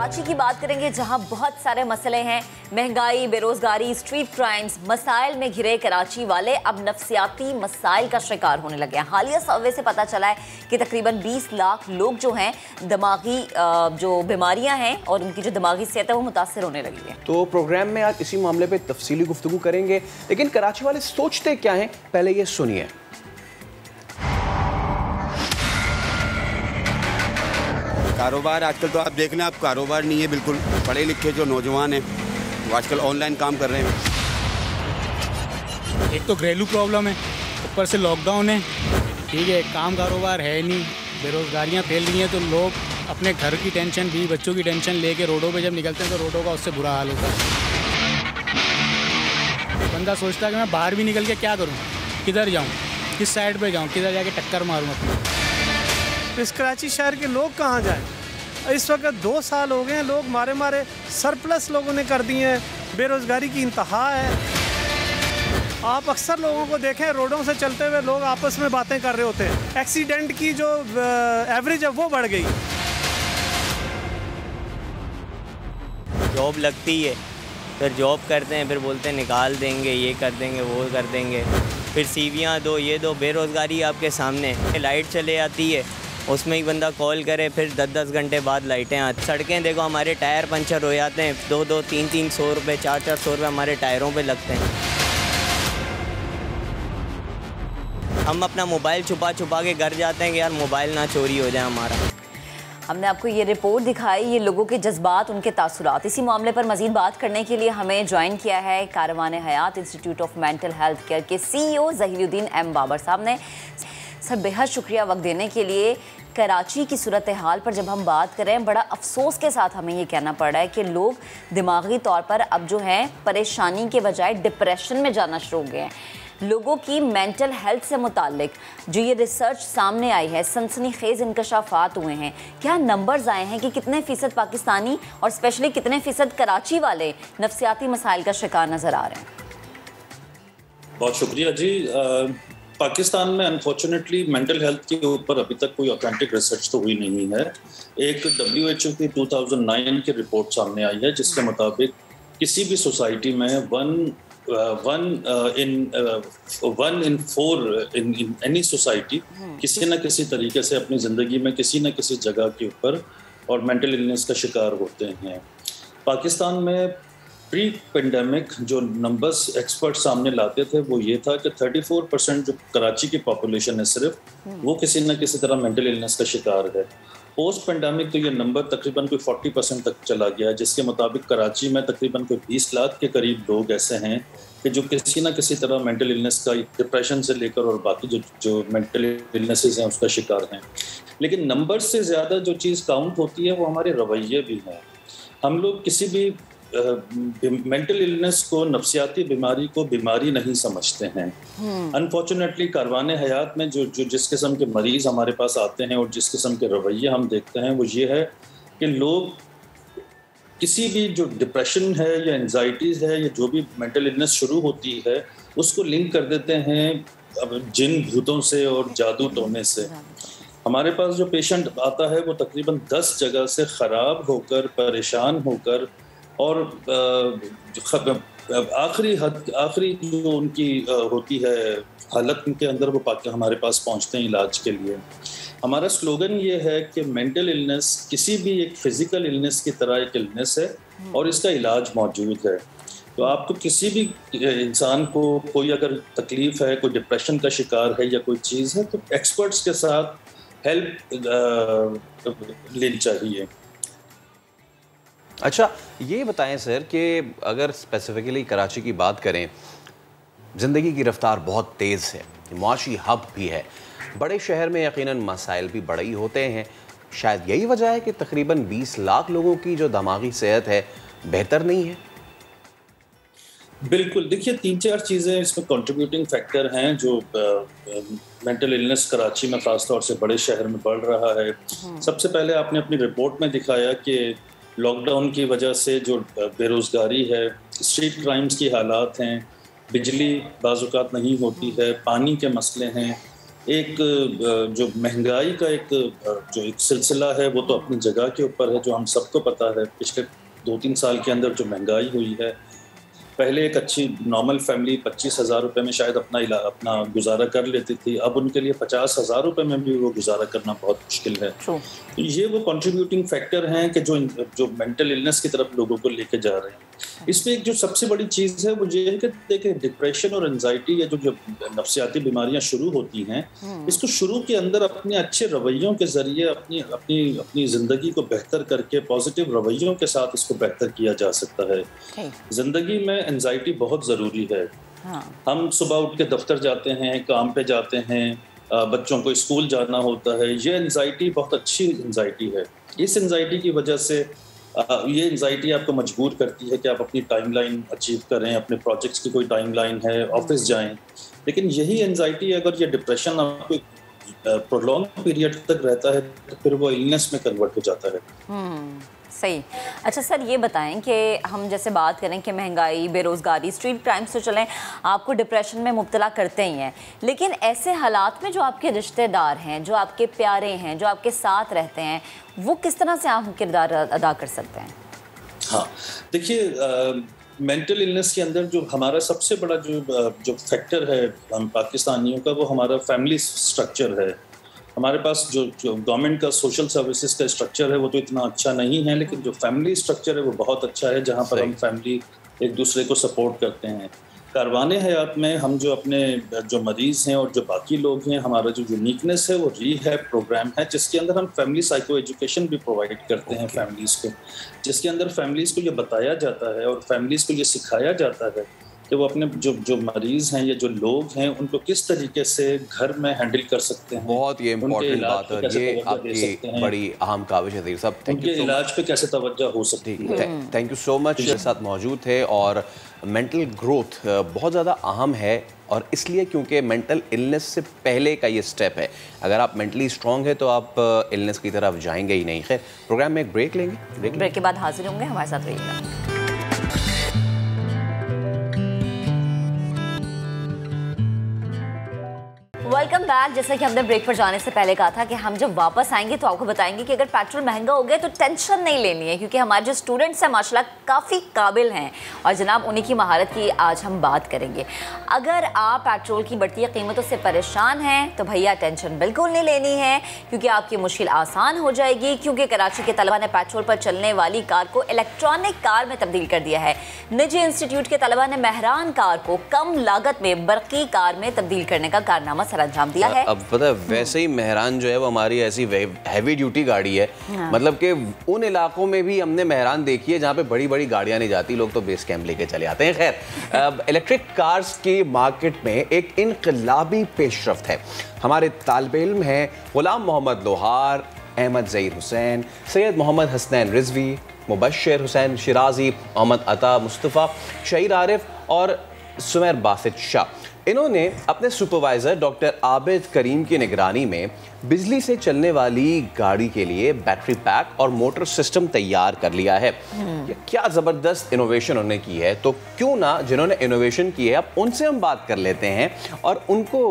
कराची की बात करेंगे जहां बहुत सारे मसले हैं। महंगाई, बेरोजगारी, स्ट्रीट क्राइम्स, मसाइल में घिरे कराची वाले अब नफ्सियाती मसाइल का शिकार होने लगे हैं। हालिया सर्वे से पता चला है कि तकरीबन 20 लाख लोग जो हैं दिमागी जो बीमारियां हैं और उनकी जो दिमागी सेहत है वो मुतासर होने लगी है। तो प्रोग्राम में आज इसी मामले पे तफसीली गुफ्तगू करेंगे, लेकिन कराची वाले सोचते क्या हैं पहले ये सुनिए। कारोबार आजकल तो आप देख लें, आप कारोबार नहीं है बिल्कुल। पढ़े लिखे जो नौजवान हैं वो आजकल ऑनलाइन काम कर रहे हैं। एक तो घरेलू प्रॉब्लम है, ऊपर से लॉकडाउन है, ठीक है, काम कारोबार है नहीं, बेरोजगारियां फैल रही हैं, तो लोग अपने घर की टेंशन भी, बच्चों की टेंशन लेके रोडों पे जब निकलते हैं तो रोडों का उससे बुरा हाल होता है। बंदा सोचता है कि मैं बाहर भी निकल के क्या करूँ, किधर जाऊँ, किस साइड पे जाऊँ, किधर जाके टक्कर मारूँ अपनी। इस कराची शहर के लोग कहाँ जाएं? इस वक्त 2 साल हो गए हैं, लोग मारे मारे सरप्लस लोगों ने कर दिए हैं, बेरोज़गारी की इंतहा है। आप अक्सर लोगों को देखें रोडों से चलते हुए लोग आपस में बातें कर रहे होते हैं। एक्सीडेंट की जो एवरेज है वो बढ़ गई। जॉब लगती है, फिर जॉब करते हैं, फिर बोलते हैं निकाल देंगे, ये कर देंगे, वो कर देंगे, फिर सीवियाँ दो, ये दो। बेरोज़गारी आपके सामने, लाइट चले आती है, उसमें ही बंदा कॉल करे, फिर 10-10 घंटे बाद लाइटें आती। सड़कें देखो, हमारे टायर पंचर हो जाते हैं, 2-2, 3-3 सौ रुपये, 4-4 सौ रुपये हमारे टायरों पे लगते हैं। हम अपना मोबाइल छुपा छुपा के घर जाते हैं कि यार मोबाइल ना चोरी हो जाए हमारा। हमने आपको ये रिपोर्ट दिखाई, ये लोगों के जज्बात, उनके तासुरात। इसी मामले पर मजीद बात करने के लिए हमें ज्वाइन किया है Karwan Hayat institute of mental health care के CEO ज़हीरुद्दीन M बाबर साहब ने। सर, बेहद शुक्रिया वक्त देने के लिए। कराची की सूरत हाल पर जब हम बात कर रहे हैं, बड़ा अफसोस के साथ हमें ये कहना पड़ रहा है कि लोग दिमागी तौर पर अब जो हैं परेशानी के बजाय डिप्रेशन में जाना शुरू हो गए हैं। लोगों की मेंटल हेल्थ से मुतालिक जो ये रिसर्च सामने आई है, सनसनीखेज इंकशाफात हुए हैं। क्या नंबर्स आए हैं कि कितने फ़ीसद पाकिस्तानी और स्पेशली कितने फ़ीसद कराची वाले नफ्सियाती मसाइल का शिकार नज़र आ रहे हैं? बहुत शुक्रिया जी। पाकिस्तान में अनफॉर्चुनेटली मेंटल हेल्थ के ऊपर अभी तक कोई ऑथेंटिक रिसर्च तो हुई नहीं है। एक WHO की 2009 की रिपोर्ट सामने आई है जिसके मुताबिक किसी भी सोसाइटी में one in 4 in any society किसी न किसी तरीके से अपनी ज़िंदगी में किसी न किसी जगह के ऊपर और मेंटल इलनेस का शिकार होते हैं। पाकिस्तान में प्री पेंडेमिक जो नंबर्स एक्सपर्ट सामने लाते थे वो ये था कि 34% जो कराची की पॉपुलेशन है सिर्फ वो किसी न किसी तरह मेंटल इलनेस का शिकार है। पोस्ट पेंडेमिक तो ये नंबर तकरीबन कोई 40% तक चला गया है, जिसके मुताबिक कराची में तकरीबन कोई 20 लाख के करीब लोग ऐसे हैं कि जो किसी न किसी तरह मेंटल इलनेस का, डिप्रेशन से लेकर और बाकी जो मेंटल इलनेसेस हैं उसका शिकार हैं। लेकिन नंबर से ज़्यादा जो चीज़ काउंट होती है वो हमारे रवैये भी हैं। हम लोग किसी भी मेंटल इलनेस को, नफ्सियाती बीमारी को बीमारी नहीं समझते हैं। अनफॉर्चुनेटली कारवान हयात में जो जिस किस्म के मरीज़ हमारे पास आते हैं और जिस किस्म के रवैये हम देखते हैं वो ये है कि लोग किसी भी जो डिप्रेशन है या एंजाइटीज़ है या जो भी मेंटल इलनेस शुरू होती है उसको लिंक कर देते हैं अब जिन भूतों से और जादू टोने से। हमारे पास जो पेशेंट आता है वो तकरीबन 10 जगह से ख़राब होकर, परेशान होकर और आखिरी जो उनकी होती है हालत के अंदर वो हमारे पास पहुंचते हैं इलाज के लिए। हमारा स्लोगन ये है कि मेंटल इलनेस किसी भी एक फिज़िकल इलनेस की तरह एक इलनेस है और इसका इलाज मौजूद है। तो आपको किसी भी इंसान को कोई अगर तकलीफ़ है, कोई डिप्रेशन का शिकार है या कोई चीज़ है तो एक्सपर्ट्स के साथ हेल्प लेनी चाहिए। अच्छा, ये बताएं सर कि अगर स्पेसिफिकली कराची की बात करें, ज़िंदगी की रफ्तार बहुत तेज़ है, मुआशी हब भी है, बड़े शहर में यकीनन मसाइल भी बड़े ही होते हैं। शायद यही वजह है कि तकरीबन 20 लाख लोगों की जो दिमागी सेहत है बेहतर नहीं है। बिल्कुल, देखिए 3-4 चीज़ें इसमें कंट्रीब्यूटिंग फैक्टर हैं जो मेंटल इलनेस कराची में ख़ास तौर से बड़े शहर में बढ़ रहा है। सबसे पहले आपने अपनी रिपोर्ट में दिखाया कि लॉकडाउन की वजह से जो बेरोज़गारी है, स्ट्रीट क्राइम्स की हालात हैं, बिजली बाज़ औक़ात नहीं होती है, पानी के मसले हैं, एक जो महंगाई का जो एक सिलसिला है वो तो अपनी जगह के ऊपर है, जो हम सबको पता है। पिछले 2-3 साल के अंदर जो महंगाई हुई है, पहले एक अच्छी नॉर्मल फैमिली 25,000 रुपये में शायद अपना गुजारा कर लेती थी, अब उनके लिए 50,000 रुपये में भी वो गुजारा करना बहुत मुश्किल है। तो ये वो कंट्रीब्यूटिंग फैक्टर हैं कि जो मेंटल इलनेस की तरफ लोगों को लेके जा रहे हैं। इसमें एक जो सबसे बड़ी चीज़ है वो ये है कि देखिए, डिप्रेशन और एंजाइटी या जो नफ्सियाती बीमारियां शुरू होती हैं, इसको शुरू के अंदर अपने अच्छे रवैयों के जरिए अपनी ज़िंदगी को बेहतर करके पॉजिटिव रवैयों के साथ इसको बेहतर किया जा सकता है। ज़िंदगी में एंजाइटी बहुत ज़रूरी है। हम सुबह उठ के दफ्तर जाते हैं, काम पे जाते हैं, बच्चों को स्कूल जाना होता है, ये एंजाइटी बहुत अच्छी एंजाइटी है। इस एंजाइटी की वजह से ये एंजाइटी आपको मजबूर करती है कि आप अपनी टाइमलाइन अचीव करें, अपने प्रोजेक्ट्स की कोई टाइमलाइन है, ऑफिस जाएं। लेकिन यही एंजाइटी, अगर ये डिप्रेशन आपको प्रोलॉन्ग पीरियड तक रहता है तो फिर वो इलनेस में कन्वर्ट हो जाता है। सही। अच्छा सर, ये बताएं कि हम जैसे बात करें कि महंगाई, बेरोज़गारी, स्ट्रीट क्राइम्स तो चलें, आपको डिप्रेशन में मुब्तला करते ही हैं, लेकिन ऐसे हालात में जो आपके रिश्तेदार हैं, जो आपके प्यारे हैं, जो आपके साथ रहते हैं, वो किस तरह से आप किरदार अदा कर सकते हैं? हाँ, देखिए, मेंटल इलनेस के अंदर जो हमारा सबसे बड़ा जो फैक्टर है हम पाकिस्तानियों का, वो हमारा फैमिली स्ट्रक्चर है। हमारे पास जो गवर्नमेंट का सोशल सर्विसेज का स्ट्रक्चर है वो तो इतना अच्छा नहीं है, लेकिन जो फैमिली स्ट्रक्चर है वो बहुत अच्छा है, जहाँ पर हम फैमिली एक दूसरे को सपोर्ट करते हैं। कारवाने हयात में हम जो अपने जो मरीज़ हैं और जो बाकी लोग हैं, हमारा जो यूनिकनेस है वो रीहैब प्रोग्राम है, जिसके अंदर हम फैमिली साइको एजुकेशन भी प्रोवाइड करते हैं फैमिलीज़ को, जिसके अंदर फैमिलीज़ को ये बताया जाता है और फैमिलीज़ को ये सिखाया जाता है कि वो अपने जो मरीज़ हैं या जो लोग हैं उनको किस तरीके से घर में हैंडल कर सकते हैं। बहुत ये इम्पोर्टेंट बात है, ये आपकी बड़ी अहम काविश है साहब। उनके इलाज पे कैसे तवज्जो हो सकती है। थैंक यू सो मच, मेरे साथ मौजूद थे। और मेंटल ग्रोथ बहुत ज़्यादा अहम है, और इसलिए क्योंकि मेंटल इलनेस से पहले का ये स्टेप है। अगर आप मेंटली स्ट्रॉन्ग है तो आप इलनेस की तरफ जाएंगे ही नहीं। खैर, प्रोग्राम में एक ब्रेक लेंगे, ब्रेक के बाद हाजिर होंगे, हमारे साथ रहिएगा। Welcome back. जैसा कि हमने ब्रेक पर जाने से पहले कहा था कि हम जब वापस आएंगे तो आपको बताएंगे कि अगर पेट्रोल महंगा हो गया तो टेंशन नहीं लेनी है, क्योंकि हमारे जो स्टूडेंट्स हैं माशाल्लाह काफ़ी काबिल हैं, और जनाब उन्हीं की महारत की आज हम बात करेंगे। अगर आप पेट्रोल की बढ़ती कीमतों से परेशान हैं तो भैया टेंशन बिल्कुल नहीं लेनी है, क्योंकि आपकी मुश्किल आसान हो जाएगी, क्योंकि कराची के तलबा ने पेट्रोल पर चलने वाली कार को इलेक्ट्रॉनिक कार में तब्दील कर दिया है। निजी इंस्टीट्यूट के तलबा ने महरान कार को कम लागत में बरकी कार में तब्दील करने का कारनामा अंजाम दिया है। अब पता है, वैसे ही मेहरान जो है वो हमारी ऐसी हैवी ड्यूटी गाड़ी है। मतलब कि उन इलाकों में भी हमने मेहरान देखी है जहाँ पे बड़ी बड़ी गाड़ियाँ नहीं जाती, लोग तो बेस कैंप लेके चले आते हैं। खैर, अब इलेक्ट्रिक कार्स की मार्केट में एक इनकलाबी पेशरफ्त है। हमारे तालिब इल्म हैं गुलाम मोहम्मद लोहार, अहमद ज़हीर हुसैन, सैयद मोहम्मद हसनैन रिजवी, मुबश्शिर हुसैन शिराजी, मोहम्मद अता मुस्तफ़ा, शहीर आरिफ और सुमैर बासित शाह। इन्होंने अपने सुपरवाइज़र डॉक्टर आबिद करीम की निगरानी में बिजली से चलने वाली गाड़ी के लिए बैटरी पैक और मोटर सिस्टम तैयार कर लिया है। ये क्या ज़बरदस्त इनोवेशन उन्होंने की है। तो क्यों ना जिन्होंने इनोवेशन की है, अब उनसे हम बात कर लेते हैं, और उनको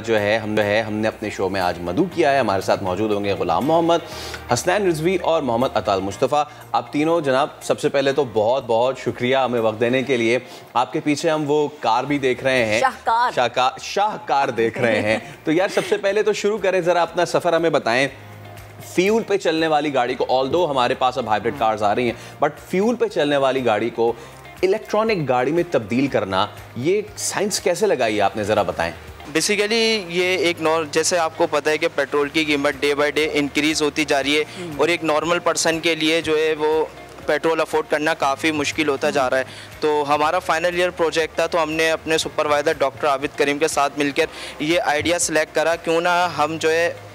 जो है हमने अपने शो में आज मदऊ किया है। हमारे साथ मौजूद होंगे गुलाम मोहम्मद, हसनैन रिजवी और मोहम्मद अताल मुस्तफ़ा। आप तीनों जनाब, सबसे पहले तो बहुत बहुत शुक्रिया हमें वक्त देने के लिए। आपके पीछे हम वो कार भी देख रहे हैं, शाहकार देख रहे हैं। तो यार, सबसे पहले तो शुरू करें, ज़रा अपना सफ़र हमें बताएं। फ्यूल पे चलने वाली गाड़ी को, ऑल्दो हमारे पास अब हाइब्रिड कार्स आ रही हैं, बट फ्यूल पे चलने वाली गाड़ी को इलेक्ट्रॉनिक गाड़ी में तब्दील करना, ये साइंस कैसे लगाई आपने, ज़रा बताएं। बेसिकली ये एक जैसे आपको पता है कि पेट्रोल की कीमत डे बाय डे इंक्रीज़ होती जा रही है, और एक नॉर्मल पर्सन के लिए जो है वो पेट्रोल अफोर्ड करना काफ़ी मुश्किल होता जा रहा है। तो हमारा फाइनल ईयर प्रोजेक्ट था, तो हमने अपने सुपरवाइज़र डॉक्टर आबिद करीम के साथ मिलकर ये आइडिया सेलेक्ट करा, क्यों ना हम जो है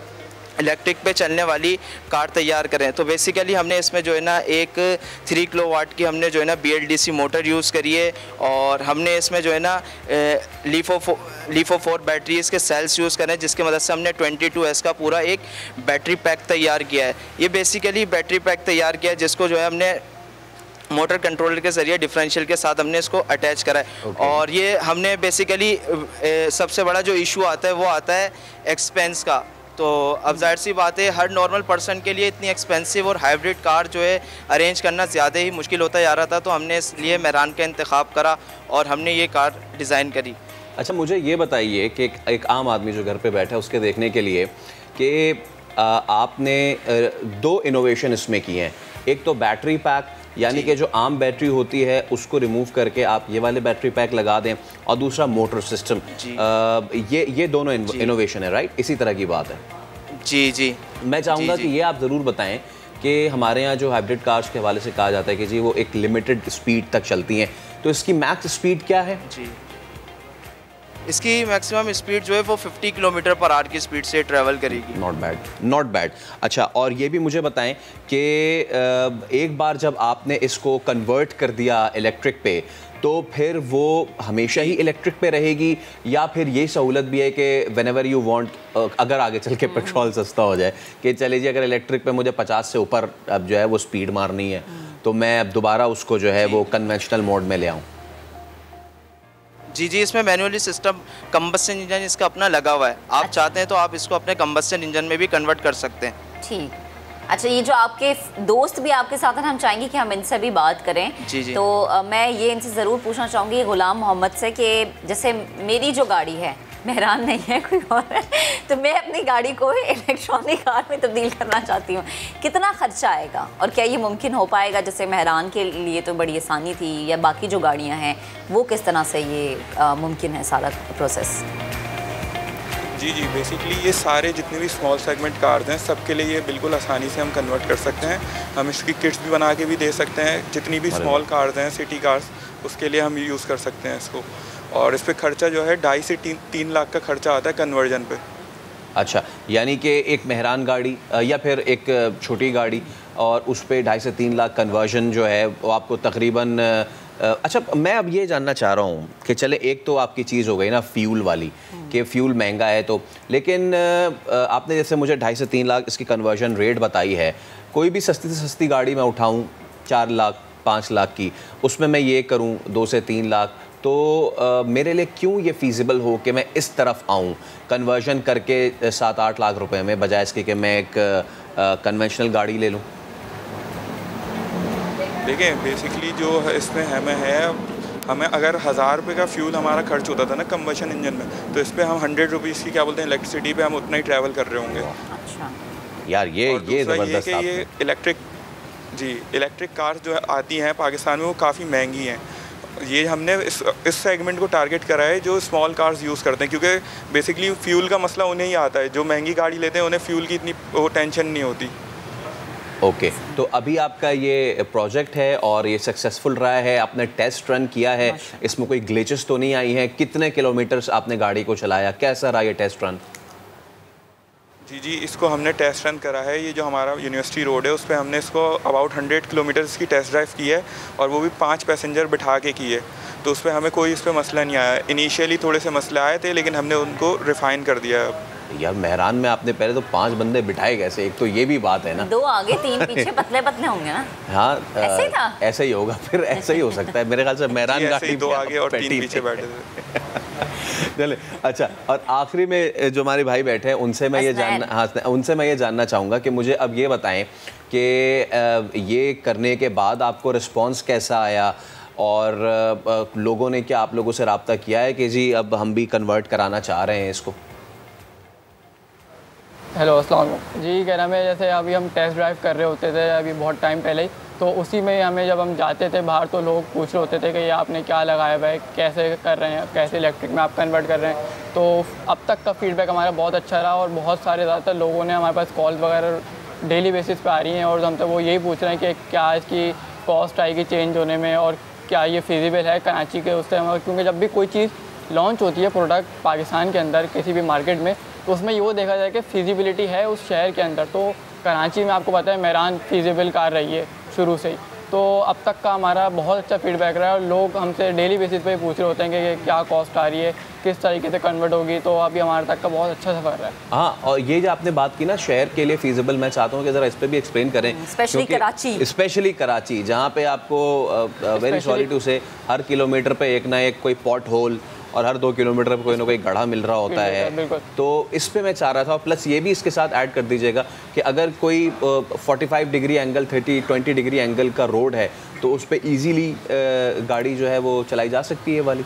इलेक्ट्रिक पे चलने वाली कार तैयार करें। तो बेसिकली हमने इसमें जो है ना एक 3 किलोवाट की हमने जो है ना BLDC मोटर यूज़ करी है, और हमने इसमें जो है ना लिफो 4 बैटरीज़ के सेल्स यूज़ करें, जिसकी मदद से हमने 22S का पूरा एक बैटरी पैक तैयार किया है। ये बेसिकली बैटरी पैक तैयार किया है, जिसको जो है हमने मोटर कंट्रोलर के ज़रिए डिफरेंशियल के साथ हमने इसको अटैच करा है। और ये हमने बेसिकली सबसे बड़ा जो इशू आता है वो आता है एक्सपेंस का। तो अब जाहिर सी बात है हर नॉर्मल पर्सन के लिए इतनी एक्सपेंसिव और हाइब्रिड कार जो है अरेंज करना ज़्यादा ही मुश्किल होता जा रहा था, तो हमने इसलिए मेहरान का इंतखाब करा और हमने ये कार डिज़ाइन करी। अच्छा, मुझे ये बताइए कि एक आम आदमी जो घर पे बैठा है उसके देखने के लिए कि आपने 2 इनोवेशन इसमें किए हैं। एक तो बैटरी पैक, यानी कि जो आम बैटरी होती है उसको रिमूव करके आप ये वाले बैटरी पैक लगा दें, और दूसरा मोटर सिस्टम। ये दोनों इनोवेशन है, राइट? इसी तरह की बात है। जी जी, मैं चाहूँगा कि ये आप ज़रूर बताएं कि हमारे यहाँ जो हाइब्रिड कार्स के हवाले से कहा जाता है कि जी वो एक लिमिटेड स्पीड तक चलती हैं, तो इसकी मैक्स स्पीड क्या है? जी, इसकी मैक्सिमम स्पीड जो है वो 50 किलोमीटर पर आवर की स्पीड से ट्रैवल करेगी। Not bad, not bad. अच्छा, और ये भी मुझे बताएं कि एक बार जब आपने इसको कन्वर्ट कर दिया इलेक्ट्रिक पे, तो फिर वो हमेशा ही इलेक्ट्रिक पे रहेगी, या फिर ये सहूलत भी है कि व्हेनेवर यू वांट, अगर आगे चल के पेट्रोल सस्ता हो जाए कि चले जी अगर इलेक्ट्रिक पे मुझे 50 से ऊपर अब जो है वो स्पीड मारनी है, तो मैं अब दोबारा उसको जो है वो कन्वेंशनल मोड में ले आऊँ? जी जी, इसमें मैनुअली सिस्टम कंबस्शन इंजन इसका अपना लगा हुआ है। आप चाहते हैं तो आप इसको अपने कंबस्शन इंजन में भी कन्वर्ट कर सकते हैं। ठीक। अच्छा, ये जो आपके दोस्त भी आपके साथ हैं, हम चाहेंगे कि हम इनसे भी बात करें। जी जी। तो मैं ये इनसे ज़रूर पूछना चाहूँगी गुलाम मोहम्मद से कि जैसे मेरी जो गाड़ी है, मेहरान नहीं है कोई और है, तो मैं अपनी गाड़ी को इलेक्ट्रॉनिक कार में तब्दील करना चाहती हूँ, कितना खर्चा आएगा और क्या ये मुमकिन हो पाएगा? जैसे मेहरान के लिए तो बड़ी आसानी थी, या बाकी जो गाड़ियाँ हैं वो किस तरह से ये मुमकिन है सारा प्रोसेस? जी जी, बेसिकली ये सारे जितने भी स्मॉल सेगमेंट कार्स हैं सबके लिए ये बिल्कुल आसानी से हम कन्वर्ट कर सकते हैं। हम इसकी किट्स भी बना के भी दे सकते हैं। जितनी भी स्मॉल कार्स हैं, सिटी कार्स, उसके लिए हम यूज़ कर सकते हैं इसको। और इस पर खर्चा जो है 2.5 से 3 लाख का खर्चा आता है कन्वर्जन पे। अच्छा, यानी कि एक मेहरान गाड़ी या फिर एक छोटी गाड़ी और उस पर 2.5 से 3 लाख कन्वर्जन जो है वो आपको तकरीबन अच्छा, मैं अब ये जानना चाह रहा हूँ कि चले एक तो आपकी चीज़ हो गई ना फ्यूल वाली, कि फ्यूल महंगा है, तो लेकिन आपने जैसे मुझे 2.5 से 3 लाख इसकी कन्वर्जन रेट बताई है। कोई भी सस्ती से सस्ती गाड़ी मैं उठाऊँ 4 लाख 5 लाख की, उसमें मैं ये करूँ 2 से 3 लाख, तो मेरे लिए क्यों ये फ़ीज़िबल हो कि मैं इस तरफ आऊँ कन्वर्जन करके 7-8 लाख रुपए में, बजाय इसके कि मैं एक कन्वेंशनल गाड़ी ले लूँ? देखिए, बेसिकली जो इसमें हमें अगर 1000 रुपये का फ्यूल हमारा खर्च होता था ना कम्बशन इंजन में, तो इस पर हम 100 रुपीज़ की क्या बोलते हैं इलेक्ट्रिसिटी पे हम उतना ही ट्रैवल कर रहे होंगे। अच्छा यार, ये ज़बरदस्त है कि ये इलेक्ट्रिक कार्स जो आती हैं पाकिस्तान में वो काफ़ी महंगी हैं। ये हमने इस सेगमेंट को टारगेट करा है जो स्मॉल कार्स यूज़ करते हैं, क्योंकि बेसिकली फ्यूल का मसला उन्हें ही आता है। जो महंगी गाड़ी लेते हैं उन्हें फ्यूल की इतनी वो टेंशन नहीं होती। ओके, तो अभी आपका ये प्रोजेक्ट है और ये सक्सेसफुल रहा है, आपने टेस्ट रन किया है, इसमें कोई ग्लिचेस तो नहीं आई हैं? कितने किलोमीटर्स आपने गाड़ी को चलाया, कैसा रहा ये टेस्ट रन? जी जी, इसको हमने टेस्ट रन करा है। ये जो हमारा यूनिवर्सिटी रोड है उस पर हमने इसको अबाउट 100 किलोमीटर्स की टेस्ट ड्राइव की है, और वो भी 5 पैसेंजर बिठा के की है। तो उस पर हमें कोई इस पर मसला नहीं आया। इनिशियली थोड़े से मसले आए थे, लेकिन हमने उनको रिफ़ाइन कर दिया है। यार, मेहरान में आपने पहले तो 5 बंदे बिठाए कैसे? एक तो ये भी बात है ना, 2 आगे 3 पीछे, पतले पतले होंगे ना? हाँ, ऐसे ही था? ऐसा ही होगा, फिर ऐसा ही हो सकता है मेरे ख्याल से। मेहरान गाड़ी 2 आगे और 3 पीछे बैठे थे। चले, अच्छा, और आखिरी में जो हमारे भाई बैठे हैं उनसे मैं ये जानना चाहूँगा कि मुझे अब ये बताएं कि ये करने के बाद आपको रिस्पॉन्स कैसा आया, और लोगों ने क्या आप लोगों से रब्ता किया है कि जी अब हम भी कन्वर्ट कराना चाह रहे हैं इसको? हेलो, अस्सलाम वालेकुम जी। कह रहा मैं जैसे अभी हम टेस्ट ड्राइव कर रहे होते थे अभी बहुत टाइम पहले ही, तो उसी में हमें जब हम जाते थे बाहर तो लोग पूछ रहे होते थे कि ये आपने क्या लगाया भाई, कैसे कर रहे हैं, कैसे इलेक्ट्रिक में आप कन्वर्ट कर रहे हैं। तो अब तक का फीडबैक हमारा बहुत अच्छा रहा, और बहुत सारे ज़्यादातर लोगों ने हमारे पास कॉल वगैरह डेली बेसिस पे आ रही हैं, और हमसे वो यही पूछ रहे हैं कि क्या इसकी कॉस्ट आएगी चेंज होने में, और क्या ये फिजिबल है कराची के उससे। क्योंकि जब भी कोई चीज़ लॉन्च होती है प्रोडक्ट पाकिस्तान के अंदर किसी भी मार्केट में, तो उसमें ये देखा जाए कि फिजिबिलिटी है उस शहर के अंदर। तो कराची में आपको पता है मेहरान फिजिबल कार रही है शुरू से ही, तो अब तक का हमारा बहुत अच्छा फीडबैक रहा है और लोग हमसे डेली बेसिस पे पूछ रहे होते हैं कि ये क्या कॉस्ट आ रही है, किस तरीके से कन्वर्ट होगी, तो अभी हमारे तक का बहुत अच्छा सफ़र है। हाँ, और ये जो आपने बात की ना शहर के लिए फीजिबल, मैं चाहता हूँ कि ज़रा इस पर भी एक्सप्लेन करें, स्पेशली कराची जहाँ पे आपको वेरी सॉरी टू से हर किलोमीटर पे एक ना एक कोई पॉट होल और हर 2 किलोमीटर पर कोई ना कोई गड्ढा मिल रहा होता है। तो इस पे मैं चाह रहा था, प्लस ये भी इसके साथ ऐड कर दीजिएगा कि अगर कोई 45 डिग्री एंगल 20 डिग्री एंगल का रोड है तो उस पर ईजीली गाड़ी जो है वो चलाई जा सकती है वाली।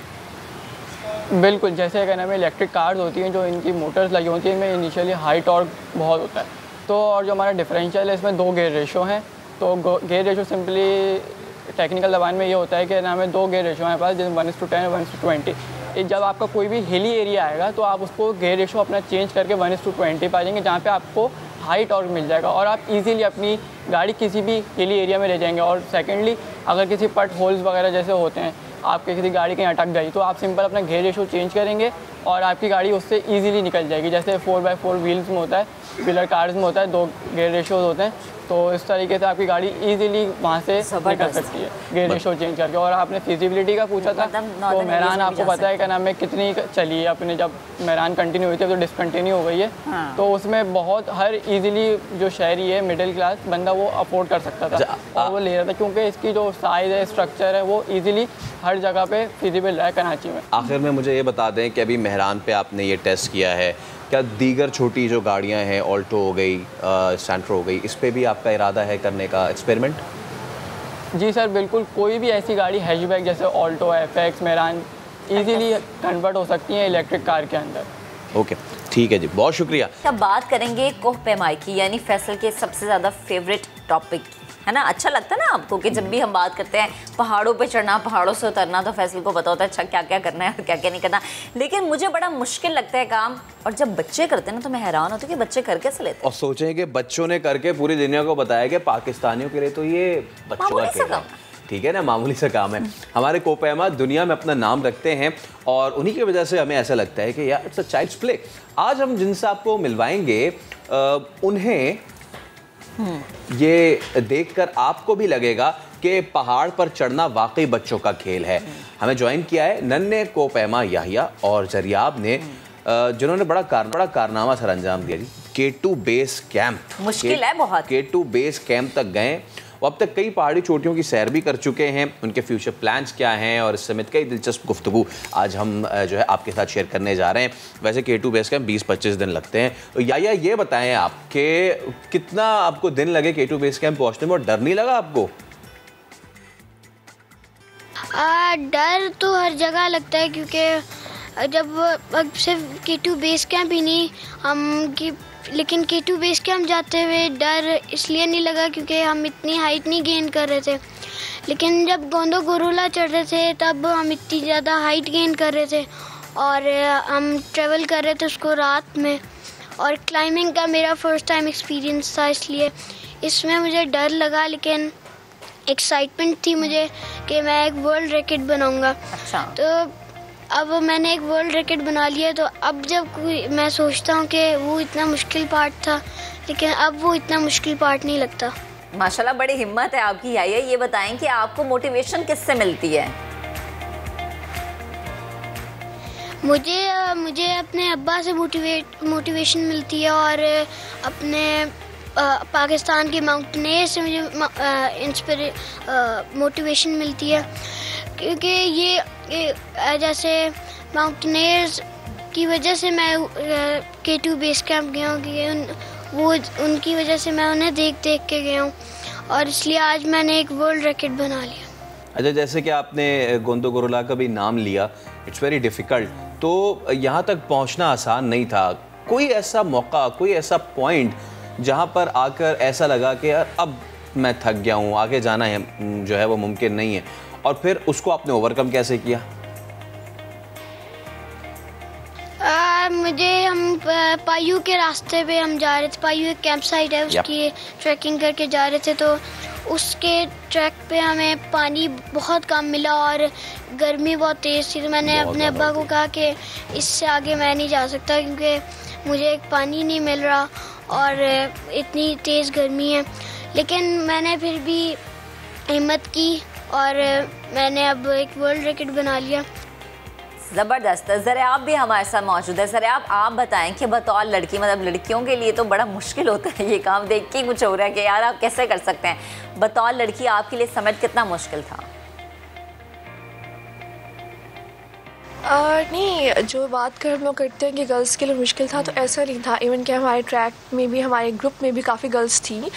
बिल्कुल, जैसे कहना में इलेक्ट्रिक कार्स होती हैं जो इनकी मोटर्स लगी होती हैं, इनमें इनिशियली हाई टॉर्क बहुत होता है। तो और जो हमारा डिफरेंशियल है इसमें 2 गियर रेशो हैं। तो गियर रेशो सिंपली टेक्निकल ज़बान में ये होता है कि ना हमें 2 गियर रेशो हमारे पास, जैसे 1:10 1:20। जब आपका कोई भी हिली एरिया आएगा तो आप उसको गियर रेशो अपना चेंज करके 1:20 पा जाएंगे, जहाँ पे आपको हाई टॉर्क मिल जाएगा और आप इजीली अपनी गाड़ी किसी भी हिली एरिया में ले जाएंगे। और सेकेंडली, अगर किसी पट होल्स वगैरह जैसे होते हैं, आपके किसी गाड़ी कहीं अटक गई, तो आप सिंपल अपना गियर रेशो चेंज करेंगे और आपकी गाड़ी उससे इजीली निकल जाएगी। जैसे 4x4 व्हील्स में होता है, व्हीलर कार्स में होता है, 2 गियर रेशोज होते हैं, तो इस तरीके से आपकी गाड़ी इजीली वहाँ से निकल सकती है गियर रेशो चेंज करके। और आपने फिजिबिलिटी का पूछा था, तो मेहरान आपको पता है क्या नाम है कितनी चली है अपने, जब मेहरान कंटिन्यू हुई थी तो डिसकंटिन्यू हो गई है। हाँ। तो उसमें बहुत हर इजीली जो शहरी है, मिडिल क्लास बंदा, वो अफोर्ड कर सकता था और वो ले रहा था, क्योंकि इसकी जो साइज़ है, स्ट्रक्चर है, वो ईजिली हर जगह पे फिजिबल है कराची में। आखिर में मुझे ये बता दें कि अभी मेहरान पे आपने ये टेस्ट किया है, क्या दीगर छोटी जो गाड़ियां हैं, ऑल्टो हो गई, सेंट्रो हो गई, इस पे भी आपका इरादा है करने का एक्सपेरिमेंट? जी सर, बिल्कुल। कोई भी ऐसी गाड़ी हैचबैक जैसे Alto, FX, Mehran easily convert हो सकती है इलेक्ट्रिक कार के अंदर। ओके, ठीक है जी, बहुत शुक्रिया। अब बात करेंगे कोह पैमाई की, यानी फैसल के सबसे ज़्यादा फेवरेट टॉपिक, है ना? अच्छा लगता है ना आपको कि जब भी हम बात करते हैं पहाड़ों पे चढ़ना, पहाड़ों से उतरना, तो फैसल को पता होता है अच्छा क्या क्या करना है और क्या क्या नहीं करना। लेकिन मुझे बड़ा मुश्किल लगता है काम, और जब बच्चे करते हैं ना तो मैं हैरान होती हूँ कि बच्चे कर कैसे लेते हैं। और सोचें कि बच्चों ने करके पूरी दुनिया को बताया कि पाकिस्तानियों के लिए तो ये बच्चों का खेल है, ठीक है ना, मामूली सा काम है। हमारे कोपैमा दुनिया में अपना नाम रखते हैं और उन्हीं की वजह से हमें ऐसा लगता है कि यार इट्स अ चाइल्ड्स प्ले। आज हम जिनसे आपको मिलवाएंगे उन्हें ये देखकर आपको आपको कि पहाड़ पर चढ़ना वाकई बच्चों का खेल है। हमें ज्वाइन किया है नन्हे कोपैमा याहिया और जरियाब ने, जिन्होंने बड़ा कारनामा सर अंजाम दिया जी। K2 बेस कैंप, मुश्किल है बहुत। K2 बेस कैंप तक गए, वो अब तक कई पहाड़ी चोटियों की सैर भी कर चुके हैं। उनके फ्यूचर प्लान्स क्या हैं और इस समेत कई दिलचस्प गुफ्तगू आज हम जो है आपके साथ शेयर करने जा रहे हैं। वैसे K2 बेस कैंप 20-25 दिन लगते हैं। तो या ये बताएं आप कि कितना आपको दिन लगे K2 बेस कैंप पहुँचने में और डर नहीं लगा आपको? डर तो हर जगह लगता है, क्योंकि जब अब सिर्फ K2 बेस कैंप ही नहीं लेकिन K2 बेस कैंप जाते हुए डर इसलिए नहीं लगा क्योंकि हम इतनी हाइट नहीं गेन कर रहे थे। लेकिन जब गोंदो गोरोला चढ़ रहे थे तब हम इतनी ज़्यादा हाइट गेन कर रहे थे और हम ट्रेवल कर रहे थे उसको रात में, और क्लाइंबिंग का मेरा फर्स्ट टाइम एक्सपीरियंस था, इसलिए इसमें मुझे डर लगा लेकिन एक्साइटमेंट थी मुझे कि मैं एक वर्ल्ड रिकॉर्ड बनाऊंगा। अच्छा। तो अब मैंने एक वर्ल्ड रिकॉर्ड बना लिया, तो अब जब मैं सोचता हूँ कि वो इतना मुश्किल पार्ट था, लेकिन अब वो इतना मुश्किल पार्ट नहीं लगता। माशाल्लाह, बड़ी हिम्मत है आपकी। याहिया, ये बताएं कि आपको मोटिवेशन किससे मिलती है? मुझे अपने अब्बा से मोटिवेशन मिलती है और अपने पाकिस्तान के माउंटेनियर से मुझे मोटिवेशन मिलती है, क्योंकि ये जैसे माउंटेनियर्स की वजह से मैं K2 बेस कैंप गया हूँ, क्योंकि उनकी वजह से मैं उन्हें देख के गया हूँ और इसलिए आज मैंने एक वर्ल्ड रिकॉर्ड बना लिया। अच्छा, जैसे कि आपने गोंदो गोरोला का भी नाम लिया, इट्स वेरी डिफ़िकल्ट, तो यहाँ तक पहुँचना आसान नहीं था। कोई ऐसा मौका, कोई ऐसा पॉइंट जहाँ पर आकर ऐसा लगा कि यार अब मैं थक गया हूँ, आगे जाना है जो है वो मुमकिन नहीं है, और फिर उसको आपने ओवरकम कैसे किया? हम पायू के रास्ते पे हम जा रहे थे। पायू एक कैंप साइट है, उसकी ट्रैकिंग करके जा रहे थे, तो उसके ट्रैक पे हमें पानी बहुत कम मिला और गर्मी बहुत तेज़ थी। तो मैंने अपने अब्बा को कहा कि इससे आगे मैं नहीं जा सकता क्योंकि मुझे पानी नहीं मिल रहा और इतनी तेज़ गर्मी है। लेकिन मैंने फिर भी हिम्मत की और मैंने अब एक वर्ल्ड रिकॉर्ड बना लिया। ज़बरदस्त। ज़रियाब भी हमारे साथ मौजूद है। ज़रियाब, आप बताएं कि बतौर लड़की, मतलब लड़कियों के लिए तो बड़ा मुश्किल होता है ये काम, देख के कुछ हो रहा है कि यार आप कैसे कर सकते हैं। बतौर लड़की आपके लिए समिट कितना मुश्किल था? नहीं, जो बात कर हम लोग करते हैं कि गर्ल्स के लिए मुश्किल था, तो ऐसा नहीं था। इवन कि हमारे ट्रैक में भी, हमारे ग्रुप में भी काफ़ी गर्ल्स थी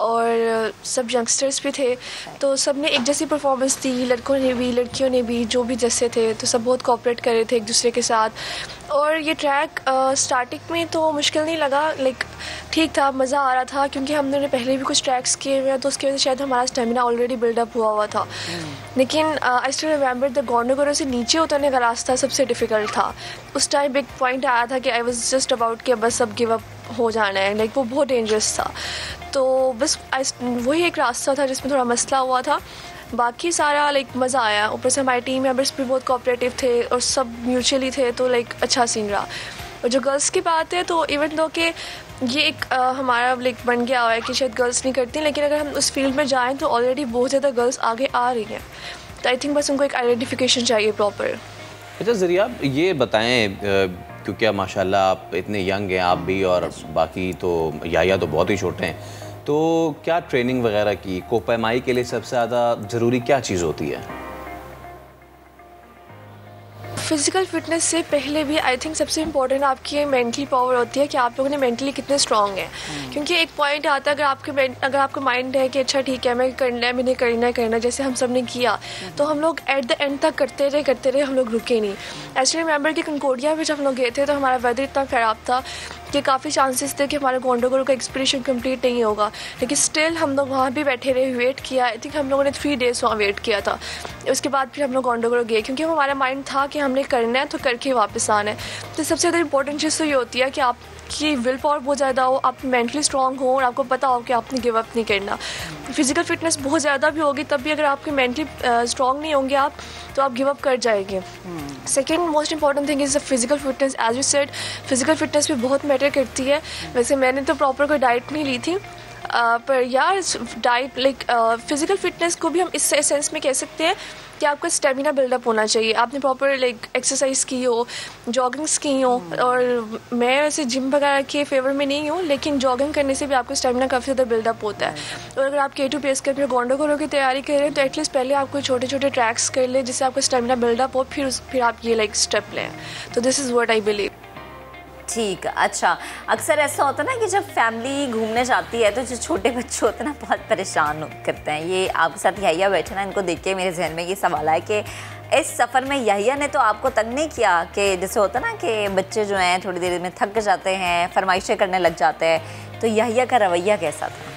और सब यंगस्टर्स भी थे, तो सब ने एक जैसी परफॉर्मेंस दी, लड़कों ने भी लड़कियों ने भी, जो भी जैसे थे, तो सब बहुत कोऑपरेट कर रहे थे एक दूसरे के साथ। और ये ट्रैक स्टार्टिंग में तो मुश्किल नहीं लगा, लाइक ठीक था, मज़ा आ रहा था, क्योंकि हमने पहले भी कुछ ट्रैक्स किए हुए हैं, तो उसकी वजह से शायद हमारा स्टेमिना ऑलरेडी बिल्डअप हुआ था। लेकिन आई स्टिल रिमेंबर द गोंडोगोरो से नीचे उतरने का रास्ता सबसे डिफ़िकल्ट था। उस टाइम एक पॉइंट आया था कि आई वाज जस्ट अबाउट कि बस अब गिव अप हो जाना है, लाइक वो बहुत डेंजरस था। तो बस वही एक रास्ता था जिसमें थोड़ा मसला हुआ था, बाकी सारा लाइक मज़ा आया। ऊपर से हमारे टीम मेंबर्स भी बहुत कोऑपरेटिव थे और सब म्यूचुअली थे, तो लाइक अच्छा सीन रहा। और जो गर्ल्स की बात है, तो इवन दो कि ये एक हमारा लाइक बन गया हुआ है कि शायद गर्ल्स नहीं करती, लेकिन अगर हम उस फील्ड में जाएँ तो ऑलरेडी बहुत ज़्यादा गर्ल्स आगे आ रही हैं, तो आई थिंक बस उनको एक आइडेंटिफिकेशन चाहिए प्रॉपर। अच्छा ज़रियाब, ये बताएं, क्योंकि अब माशाल्लाह आप इतने यंग हैं, आप भी, और बाकी तो याया तो बहुत ही छोटे हैं, तो क्या ट्रेनिंग वगैरह की कोपैमाई के लिए सबसे ज़्यादा ज़रूरी क्या चीज़ होती है? फ़िज़िकल फिटनेस से पहले भी आई थिंक सबसे इम्पोर्टेंट आपकी मेंटली पावर होती है कि आप लोगों ने मेंटली कितने स्ट्रॉन्ग हैं। क्योंकि एक पॉइंट आता है अगर आपका माइंड है कि अच्छा ठीक है, मैं करना है, मैंने करना है, जैसे हम सब ने किया, तो हम लोग एट द एंड तक करते रहे, हम लोग रुके नहीं। एक्चुअली रिमेंबर कि कंकोडिया में जब हम लोग गए थे तो हमारा वेदर इतना ख़राब था कि काफ़ी चांसेस थे कि हमारे गोंडोगोरो का एक्सपीडिशन कंप्लीट नहीं होगा, लेकिन स्टिल हम लोग वहाँ भी बैठे रहे, वेट किया। आई थिंक हम लोगों ने 3 डेज़ वहाँ वेट किया था। उसके बाद फिर हम लोग गोंडोगोरो गए, क्योंकि हमारा माइंड था कि हमने करना है तो करके वापस आना है। तो सबसे ज़्यादा इंपॉर्टेंट चीज़ तो ये होती है कि आपकी विल पावर बहुत ज़्यादा हो, आप मेंटली स्ट्रॉन्ग हो और आपको पता हो कि आपने गिव अप नहीं करना। फिज़िकल फिटनेस बहुत ज़्यादा भी होगी, तब भी अगर आपके मेंटली स्ट्रॉन्ग नहीं होंगे आप, तो आप गिव अप कर जाएंगे। Second most important thing is the physical fitness. As you said, physical fitness भी बहुत मैटर करती है। वैसे मैंने तो प्रॉपर कोई डाइट नहीं ली थी, पर यार डाइट लाइक फ़िज़िकल फिटनेस को भी हम इस सेंस में कह सकते हैं कि आपका स्टेमिना बिल्डअप होना चाहिए। आपने प्रॉपर लाइक एक्सरसाइज की हो, जॉगिंग्स की हो, और मैं वैसे जिम वगैरह के फेवर में नहीं हूँ, लेकिन जॉगिंग करने से भी आपका स्टेमिना काफ़ी ज़्यादा बिल्डअप होता है। और अगर आप K2 बेस कर गोंडोगोरो की तैयारी कर रहे हैं, तो एटलीस्ट पहले आप कोई छोटे छोटे ट्रैक्स कर ले जिससे आपका स्टेमिना बिल्डअप हो, फिर आप ये लाइक स्टेप लें। तो this is what I believe. ठीक, अच्छा। अक्सर ऐसा होता है ना कि जब फैमिली घूमने जाती है तो जो छोटे बच्चे होते हैं ना बहुत परेशान करते हैं। ये आपके साथ याहिया बैठे ना, इनको देख के मेरे जहन में ये सवाल है कि इस सफ़र में याहिया ने तो आपको तंग नहीं किया? कि जैसे होता ना कि बच्चे जो हैं थोड़ी देर में थक जाते हैं, फरमाइशें करने लग जाते हैं, तो याहिया का रवैया कैसा था?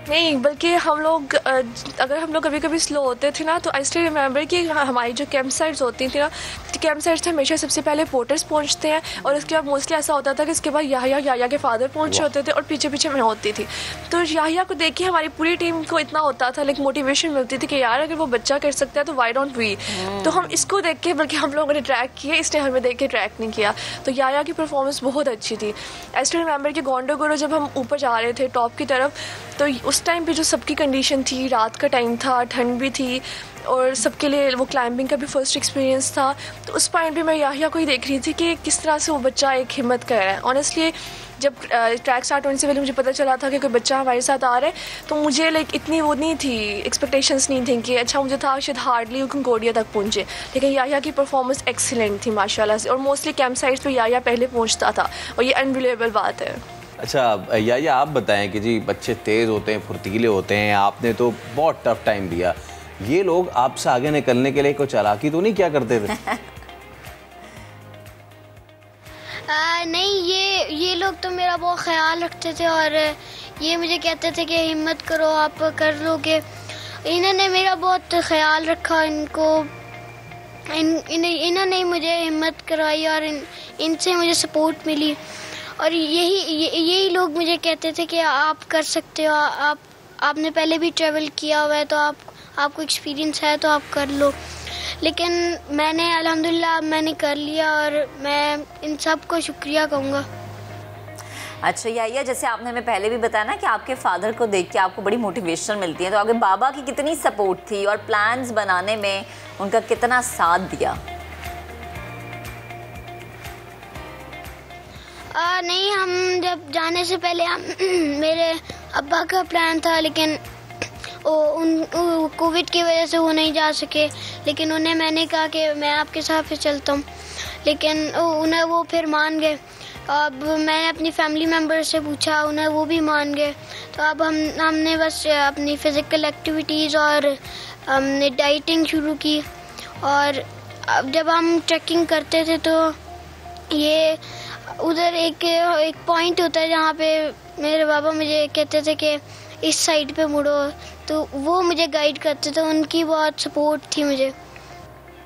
नहीं, बल्कि हम लोग अगर हम लोग कभी कभी स्लो होते थे ना, तो आई स्टिल रिमेंबर कि हमारी जो कैंप साइट्स होती थी ना, तो कैंप साइट्स हमेशा सबसे पहले पोर्टर्स पहुंचते हैं, और उसके बाद मोस्टली ऐसा होता था कि इसके बाद याहिया के फादर पहुंचे होते थे और पीछे पीछे मैं होती थी। तो याहिया को देख के हमारी पूरी टीम को इतना होता था, लाइक मोटिवेशन मिलती थी कि यार अगर वो बच्चा कर सकता है तो वाई डोंट वी। तो हम इसको देख के, बल्कि हम लोगों ने ट्रैक किया, इसने हमें देख के ट्रैक नहीं किया। तो याहिया की परफॉर्मेंस बहुत अच्छी थी। आई स्टिल रिमेंबर कि गोंडोगोरो जब हम ऊपर जा रहे थे टॉप की तरफ, तो उस टाइम पे जो सबकी कंडीशन थी, रात का टाइम था, ठंड भी थी, और सबके लिए वो क्लाइंबिंग का भी फर्स्ट एक्सपीरियंस था। तो उस पॉइंट पे मैं याहिया को ही देख रही थी कि किस तरह से वो बच्चा एक हिम्मत कर रहा है। ऑनेस्टली जब ट्रैक स्टार्ट होने से पहले मुझे पता चला था कि कोई बच्चा हमारे साथ आ रहा है, तो मुझे लाइक इतनी वो नहीं थी, एक्सपेक्टेशंस नहीं थी कि अच्छा, मुझे था शायद हार्डली कंकोडिया तक पहुँचे, लेकिन याहिया की परफॉर्मेंस एक्सीलेंट थी माशाल्लाह से। और मोस्टली कैंप साइट्स पे याहिया पहले पहुँचता था, और ये अनबिलीवेबल बात है। अच्छा याहिया, आप बताएं कि जी बच्चे तेज़ होते हैं, फुर्तीले होते हैं, आपने तो बहुत टफ टाइम दिया, ये लोग आपसे आगे निकलने के लिए कोई चालाकी तो नहीं क्या करते थे? नहीं, ये लोग तो मेरा बहुत ख्याल रखते थे, और ये मुझे कहते थे कि हिम्मत करो, आप कर लोगे। इन्होंने मेरा बहुत ख्याल रखा, इन्होंने मुझे हिम्मत करवाई, और इनसे मुझे सपोर्ट मिली। और यही लोग मुझे कहते थे कि आप कर सकते हो, आपने पहले भी ट्रैवल किया हुआ है, तो आपको एक्सपीरियंस है, तो आप कर लो। लेकिन मैंने अल्हम्दुलिल्लाह मैंने कर लिया, और मैं इन सब को शुक्रिया कहूँगा। अच्छा याहिया, जैसे आपने हमें पहले भी बताया ना कि आपके फादर को देख के आपको बड़ी मोटिवेशन मिलती है, तो आपके बाबा की कितनी सपोर्ट थी और प्लान्स बनाने में उनका कितना साथ दिया? नहीं, हम जब जाने से पहले मेरे अब्बा का प्लान था, लेकिन कोविड की वजह से वो नहीं जा सके, लेकिन मैंने कहा कि मैं आपके साथ फिर चलता हूँ, लेकिन उन्हें वो फिर मान गए। अब मैंने अपनी फैमिली मेम्बर से पूछा, उन्हें वो भी मान गए। तो अब हमने बस अपनी फ़िज़िकल एक्टिविटीज़ और हमने डाइटिंग शुरू की। और अब जब हम ट्रैकिंग करते थे तो ये उधर एक पॉइंट होता है जहाँ पे मेरे बाबा मुझे कहते थे कि इस साइड पे मुड़ो, तो वो मुझे गाइड करते थे, उनकी बहुत सपोर्ट थी मुझे।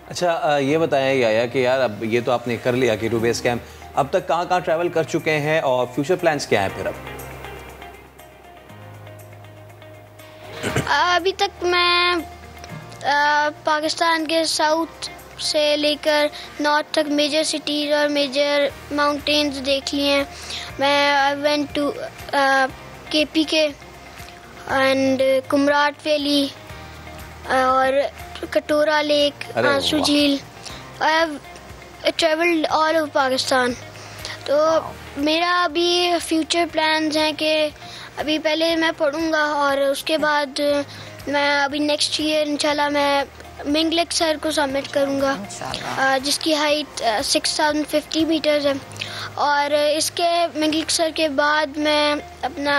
अच्छा, ये बताएं याया कि यार अब ये तो आपने कर लिया K2 बेस कैंप, अब तक कहाँ ट्रैवल कर चुके हैं और फ्यूचर प्लान्स क्या हैं फिर अब? अभी तक मैं पाकिस्तान के साउथ से लेकर नॉर्थ तक मेजर सिटीज़ और मेजर माउंटेन्स देख लिए हैं। मैं went to KPK and Kumrat valley और कटोरा लेक, आंसू झील। I have travelled all over Pakistan. तो मेरा अभी फ्यूचर प्लान्स हैं कि अभी पहले मैं पढ़ूंगा और उसके बाद मैं अभी नेक्स्ट ईयर इंशाल्लाह मैं मिंगलेक सर को सबमिट करूंगा, जिसकी हाइट 6050 मीटर्स है। और इसके मिंगलेक सर के बाद मैं अपना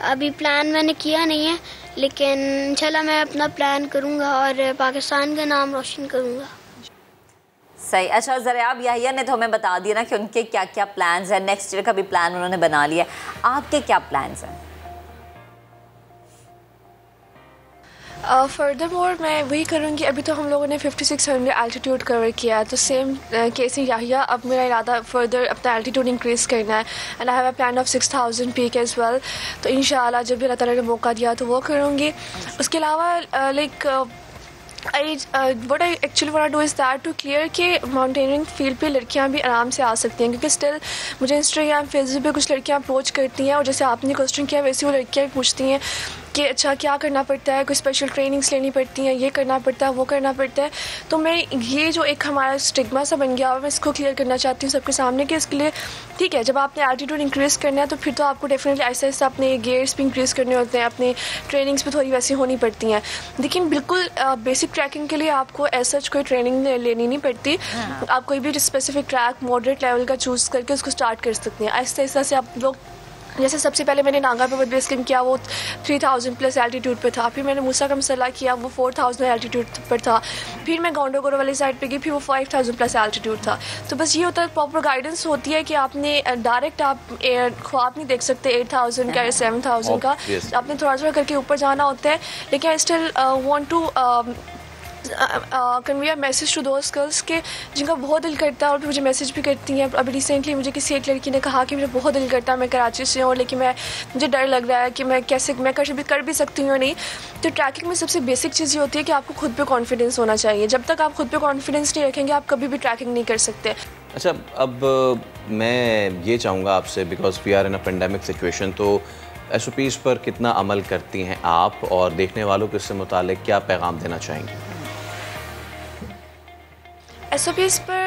अभी प्लान मैंने किया नहीं है, लेकिन इंशाल्लाह मैं अपना प्लान करूंगा और पाकिस्तान का नाम रोशन करूंगा। सही। अच्छा ज़रा याहिया ने तो हमें बता दिया ना कि उनके क्या क्या प्लान्स हैं, नेक्स्ट ईयर का भी प्लान उन्होंने बना लिया, आपके क्या प्लान्स हैं? फर्दरमोर मैं वही करूँगी। अभी तो हम लोगों ने 5600 एल्टीट्यूड कवर किया है, तो सेम केस याहिया, अब मेरा इरादा फर्दर अपना एल्टीट्यूड इंक्रीज़ करना है and I have a plan of 6000 peak as well. तो इंशाल्लाह जब भी अल्लाह ताला ने मौका दिया तो वो करूँगी। उसके अलावा like what I actually want to do is that to clear कि माउंटेनियरिंग फील्ड पे लड़कियां भी आराम से आ सकती हैं, क्योंकि स्टिल मुझे इंस्टाग्राम फेसबुक पे कुछ लड़कियां अप्रोच करती हैं और जैसे आपने क्वेश्चन किया वैसे वो लड़कियां भी पूछती हैं कि अच्छा क्या करना पड़ता है, कोई स्पेशल ट्रेनिंग्स लेनी पड़ती हैं, ये करना पड़ता है, वो करना पड़ता है। तो मैं ये जो एक हमारा स्टिग्मा सा बन गया है मैं इसको क्लियर करना चाहती हूँ सबके सामने कि इसके लिए ठीक है, जब आपने एल्टीट्यूड इंक्रीज़ करना है तो फिर तो आपको डेफिनेटली ऐसे ऐसे अपने गेयर्स भी इंक्रीज़ करने होते हैं, अपने ट्रेनिंग्स भी थोड़ी वैसी होनी पड़ती हैं। लेकिन बिल्कुल बेसिक ट्रैकिंग के लिए आपको ऐसा कोई ट्रेनिंग लेनी नहीं पड़ती। आप कोई भी स्पेसिफिक ट्रैक मॉडरेट लेवल का चूज़ करके उसको स्टार्ट कर सकते हैं। ऐसे ऐसे से आप लोग, जैसे सबसे पहले मैंने नांगा पर्वत बेस कैंप किया, वो 3000 प्लस एल्टीट्यूड पे था। फिर मैंने मूसा का मसला किया, वो 4000 एल्टीट्यूड पर था। फिर मैं गोंडोगोरो वाली साइड पे गई, फिर वो 5000 प्लस एल्टीट्यूड था। तो बस ये होता है, प्रॉपर गाइडेंस होती है कि आपने डायरेक्ट आप ख्वाब नहीं देख सकते 8000 का या 7000 का, आपने थोड़ा थोड़ा करके ऊपर जाना होता है। लेकिन I still want to convey a message to those girls के जिनका बहुत दिल करता है और मुझे मैसेज भी करती हैं। अभी रिसेंटली मुझे किसी एक लड़की ने कहा कि मुझे बहुत दिल करता है, मैं कराची से हूँ लेकिन मुझे डर लग रहा है कि मैं कैसे मैं कर भी सकती हूँ या नहीं। तो ट्रैकिंग में सबसे बेसिक चीज़ ये होती है कि आपको खुद पे कॉन्फिडेंस होना चाहिए। जब तक आप खुद पे कॉन्फिडेंस नहीं रखेंगे आप कभी भी ट्रैकिंग नहीं कर सकते। अच्छा, अब मैं ये चाहूँगा आपसे, because we are in a pandemic situation, तो SOPs पर कितना अमल करती हैं आप और देखने वालों को इससे मुतालिक क्या पैगाम देना चाहेंगे? SOPs पर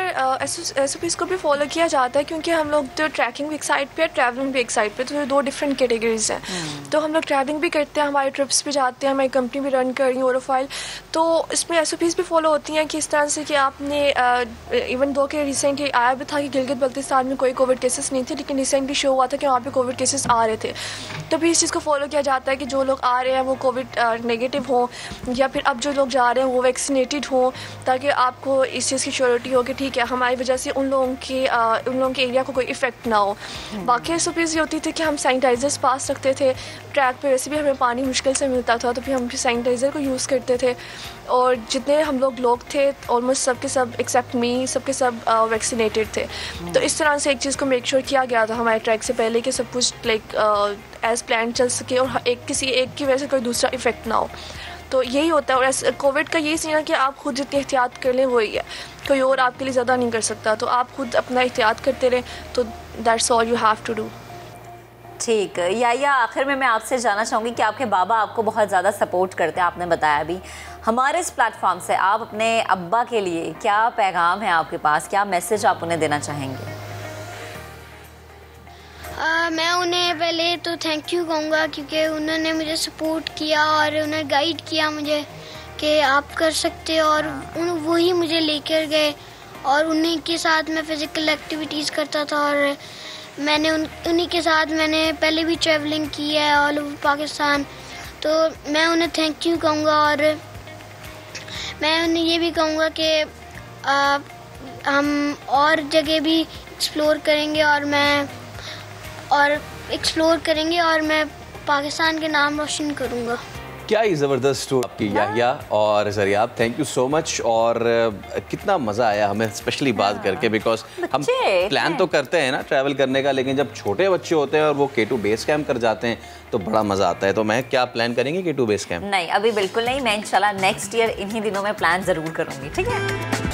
SOPs को भी फॉलो किया जाता है, क्योंकि हम लोग तो ट्रैकिंग भी एक साइड पे है, ट्रैवलिंग भी एक साइड पे, तो दो डिफरेंट कैटेगरीज हैं। तो हम लोग ट्रैवलिंग भी करते हैं, हमारे ट्रिप्स भी जाते हैं, हमारी कंपनी भी रन कर रही है ओरोफाइल, तो इसमें SOPs भी फॉलो होती हैं कि इस तरह से कि आपने इवन दो के रिसेंटली आया भी था कि गिलगित बल्तिस्तान में कोई कोविड केसेस नहीं थे, लेकिन रिसेंटली शो हुआ था कि वहाँ पर कोविड केसेस आ रहे थे। तो भी इस चीज़ को फॉलो किया जाता है कि जो लोग आ रहे हैं वो कोविड नेगेटिव हों, या फिर अब जो लोग जा रहे हैं वो वैक्सीनेटेड हों, ताकि आपको इस चीज़ की श्योरिटी हो कि ठीक है हमारी वजह से उन लोगों के एरिया को कोई इफ़ेक्ट ना हो। बाकी SOPs ये होती थी कि हम सैनिटाइज़र्स पास रखते थे ट्रैक पे, वैसे भी हमें पानी मुश्किल से मिलता था तो फिर हम सैनिटाइज़र को यूज़ करते थे। और जितने हम लोग थे ऑलमोस्ट सबके सब एक्सेप्ट मी सबके सब वैक्सीनेटेड थे। तो इस तरह से एक चीज़ को मेक श्योर किया गया था हमारे ट्रैक से पहले कि सब कुछ लाइक एज़ प्लान चल सके और किसी एक की वजह से कोई दूसरा इफ़ेक्ट ना हो। तो यही होता है। और कोविड का यही सीन है कि आप खुद जितनी एहतियात कर लें वही है, कोई और आपके लिए ज़्यादा नहीं कर सकता, तो आप खुद अपना एहतियात करते रहें, तो that's all you have to do. ठीक, या आखिर में मैं आपसे जानना चाहूँगी कि आपके बाबा आपको बहुत ज़्यादा सपोर्ट करते हैं, आपने बताया अभी। हमारे इस प्लेटफॉर्म से आप अपने अब्बा के लिए क्या पैगाम है आपके पास, क्या मैसेज आप उन्हें देना चाहेंगे? मैं उन्हें पहले तो थैंक यू कहूँगा क्योंकि उन्होंने मुझे सपोर्ट किया और उन्हें गाइड किया मुझे कि आप कर सकते हो, और वही मुझे लेकर गए और उन्हीं के साथ मैं फ़िज़िकल एक्टिविटीज़ करता था। और मैंने उन्हीं के साथ मैंने पहले भी ट्रैवलिंग की है ऑल ओवर पाकिस्तान, तो मैं उन्हें थैंक यू कहूँगा। और मैं उन्हें ये भी कहूँगा कि हम और जगह भी एक्सप्लोर करेंगे और मैं पाकिस्तान के नाम रोशन करूँगा। क्या ही ज़बरदस्त स्टोरी आपकी याहिया और Zaryab, thank you so much. और कितना मज़ा आया हमें स्पेशली बात करके, बिकॉज हम प्लान तो करते हैं ना ट्रैवल करने का, लेकिन जब छोटे बच्चे होते हैं और वो K2 बेस कैंप कर जाते हैं तो बड़ा मज़ा आता है। तो मैं क्या प्लान करेंगे K2 बेस कैंप? नहीं, अभी बिल्कुल नहीं। मैं इंशाल्लाह नेक्स्ट ईयर इन्हीं दिनों में प्लान ज़रूर करूँगी, ठीक है?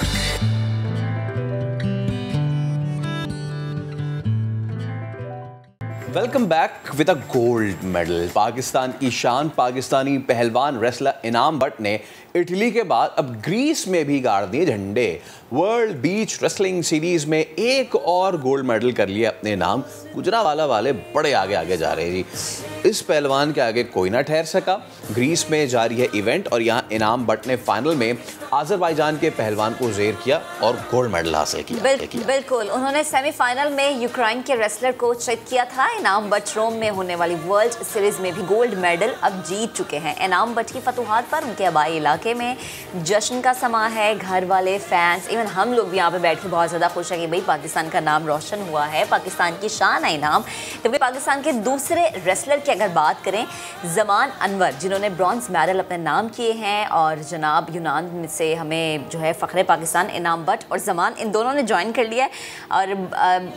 Welcome back with a gold medal. Pakistan की शान पाकिस्तानी पहलवान रेसलर इनाम बट ने इटली के बाद अब ग्रीस में भी गाड़ दिए झंडे। वर्ल्ड बीच रेसलिंग सीरीज में एक और गोल्ड मेडल कर लिया अपने नाम। गुजरावाला वाले बड़े आगे आगे जा रहे हैं जी। इस पहलवान के आगे कोई ना ठहर सका। ग्रीस में जारी है इवेंट और यहाँ इनाम बट ने फाइनल में आज़रबाईजान के पहलवान को ज़ेर किया और गोल्ड मेडल हासिल किया। बिल्कुल, उन्होंने सेमीफाइनल में यूक्रेन के रेसलर को चेक किया था। इनाम बट रोम में होने वाली वर्ल्ड सीरीज में भी गोल्ड मेडल अब जीत चुके हैं। इनाम बट की फतूहात पर उनके आबाई इलाके में जश्न का समा है। घर वाले, फैंस, इवन हम लोग भी यहाँ पे बैठ के बहुत ज़्यादा खुश हैं कि भाई पाकिस्तान का नाम रोशन हुआ है, पाकिस्तान की शान है इनाम। तो पाकिस्तान के दूसरे रेसलर की अगर बात करें, जमान अनवर, जिन्होंने ब्रॉन्ज मेडल अपने नाम किए हैं, और जनाब यूनान से हमें जो है फ़ख्रे पाकिस्तान इनाम बट और जमान, इन दोनों ने ज्वाइन कर लिया है। और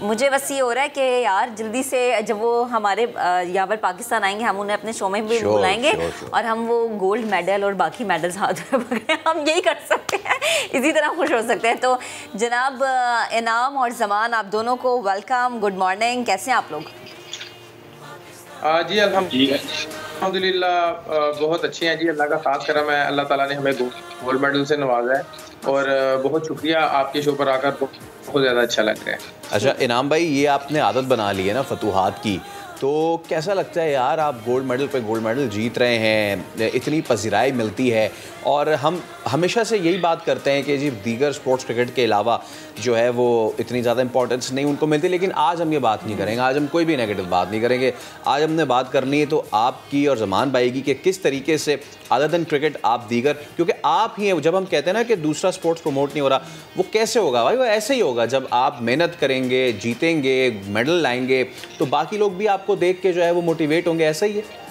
मुझे बस ये हो रहा है कि यार जल्दी से जब वो हमारे यहाँ पर पाकिस्तान आएंगे, हम उन्हें अपने शो में भी बुलाएंगे और हम वो गोल्ड मेडल और बाकी मेडल्स हाथ में पकड़े, हम यही कर सकते हैं, इसी तरह खुश हो सकते हैं। तो जनाब इनाम और जमान, आप दोनों को वेलकम, गुड मॉर्निंग, कैसे हैं आप लोग? जी अल्हम्दुलिल्लाह बहुत अच्छे हैं जी, अल्लाह का खास करम है, अल्लाह ताला ने हमें गोल्ड मेडल से नवाजा है और बहुत शुक्रिया, आपके शो पर आकर बहुत ज़्यादा अच्छा लग रहा है। अच्छा इनाम भाई, ये आपने आदत बना ली है ना फतूहात की, तो कैसा लगता है यार, आप गोल्ड मेडल पे गोल्ड मेडल जीत रहे हैं, इतनी पजीराई मिलती है, और हम हमेशा से यही बात करते हैं कि जी दीगर स्पोर्ट्स क्रिकेट के अलावा जो है वो इतनी ज़्यादा इंपॉर्टेंस नहीं उनको मिलती, लेकिन आज हम ये बात नहीं करेंगे, आज हम कोई भी नेगेटिव बात नहीं करेंगे। आज हमने बात करनी है तो आपकी और जमान भाई की कि किस तरीके से अदर देन क्रिकेट आप दीगर, क्योंकि आप ही हैं, जब हम कहते हैं ना कि दूसरा स्पोर्ट्स प्रमोट नहीं हो रहा, वो कैसे होगा भाई? वो ऐसे ही होगा जब आप मेहनत करेंगे, जीतेंगे, मेडल लाएंगे, तो बाकी लोग भी आपको देख के जो है वो मोटिवेट होंगे, ऐसा ही है।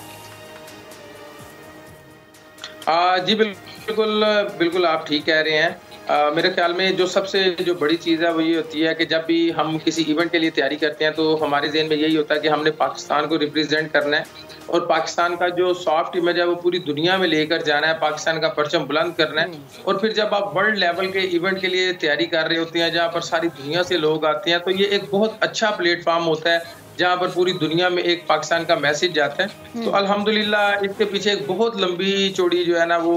जी बिल्कुल आप ठीक कह रहे हैं। मेरे ख्याल में जो सबसे जो बड़ी चीज़ है वो ये होती है कि जब भी हम किसी इवेंट के लिए तैयारी करते हैं तो हमारे ज़हन में यही होता है कि हमने पाकिस्तान को रिप्रेजेंट करना है और पाकिस्तान का जो सॉफ्ट इमेज है वो पूरी दुनिया में लेकर जाना है, पाकिस्तान का परचम बुलंद करना है। और फिर जब आप वर्ल्ड लेवल के इवेंट के लिए तैयारी कर रहे होते हैं जहाँ पर सारी दुनिया से लोग आते हैं, तो ये एक बहुत अच्छा प्लेटफॉर्म होता है जहाँ पर पूरी दुनिया में एक पाकिस्तान का मैसेज जाता है। तो अल्हम्दुलिल्लाह इसके पीछे एक बहुत लंबी चौड़ी जो है ना वो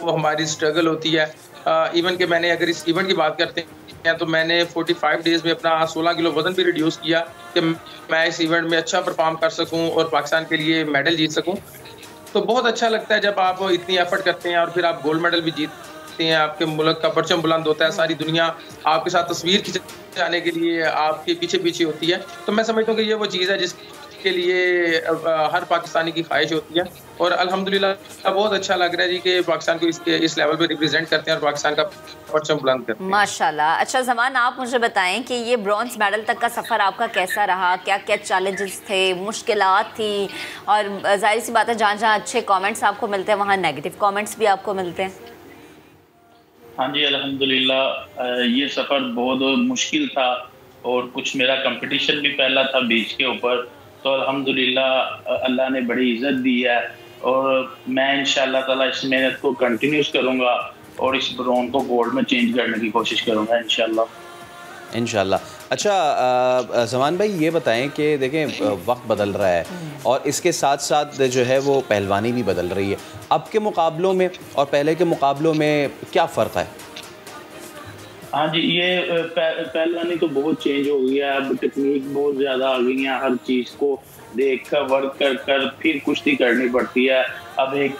हमारी स्ट्रगल होती है। इवन के मैंने अगर इस इवेंट की बात करते हैं तो मैंने 45 डेज़ में अपना 16 किलो वजन भी रिड्यूस किया कि मैं इस इवेंट में अच्छा परफॉर्म कर सकूं और पाकिस्तान के लिए मेडल जीत सकूं। तो बहुत अच्छा लगता है जब आप इतनी एफर्ट करते हैं और फिर आप गोल्ड मेडल भी जीतते हैं, आपके मुल्क का परचम बुलंद होता है, सारी दुनिया आपके साथ तस्वीर खिंचाने के लिए आपके पीछे पीछे होती है। तो मैं समझता हूँ कि ये वो चीज़ है जिसके लिए हर पाकिस्तानी की ख्वाहिश होती है और अल्हम्दुलिल्लाह बहुत अच्छा लग रहा है जी कि पाकिस्तान को इस लेवल पे रिप्रेजेंट करते हैं और पाकिस्तान का परचम बुलंद करते हैं। माशाल्लाह। अच्छा ज़मान, आप मुझे बताएं कि ये ब्रॉन्ज मेडल तक का सफ़र आपका कैसा रहा, क्या क्या चैलेंजेस थे, मुश्किलात थी, और जाहिर सी बात है जहाँ जहाँ अच्छे कमेंट्स आपको मिलते हैं वहाँ नेगेटिव कमेंट्स भी आपको मिलते हैं। हाँ जी अल्हम्दुलिल्लाह ये सफ़र बहुत मुश्किल था और कुछ मेरा कंपटीशन भी पहला था बीच के ऊपर, तो अल्हम्दुलिल्लाह अल्लाह ने बड़ी इज़्ज़त दी है और मैं इंशाअल्लाह ताला इस मेहनत को कंटिन्यूस करूँगा और इस ब्रॉन्ज को गोल्ड में चेंज करने की कोशिश करूँगा इंशाअल्लाह। अच्छा ज़मान भाई ये बताएं कि देखें वक्त बदल रहा है और इसके साथ साथ जो है वो पहलवानी भी बदल रही है। अब के मुकाबलों में और पहले के मुकाबलों में क्या फ़र्क है? हाँ जी, ये पहलवानी तो बहुत चेंज हो गया है। अब टेक्निक बहुत ज़्यादा आ गई है। हर चीज़ को देख कर वर्क कर फिर कुश्ती करनी पड़ती है। अब एक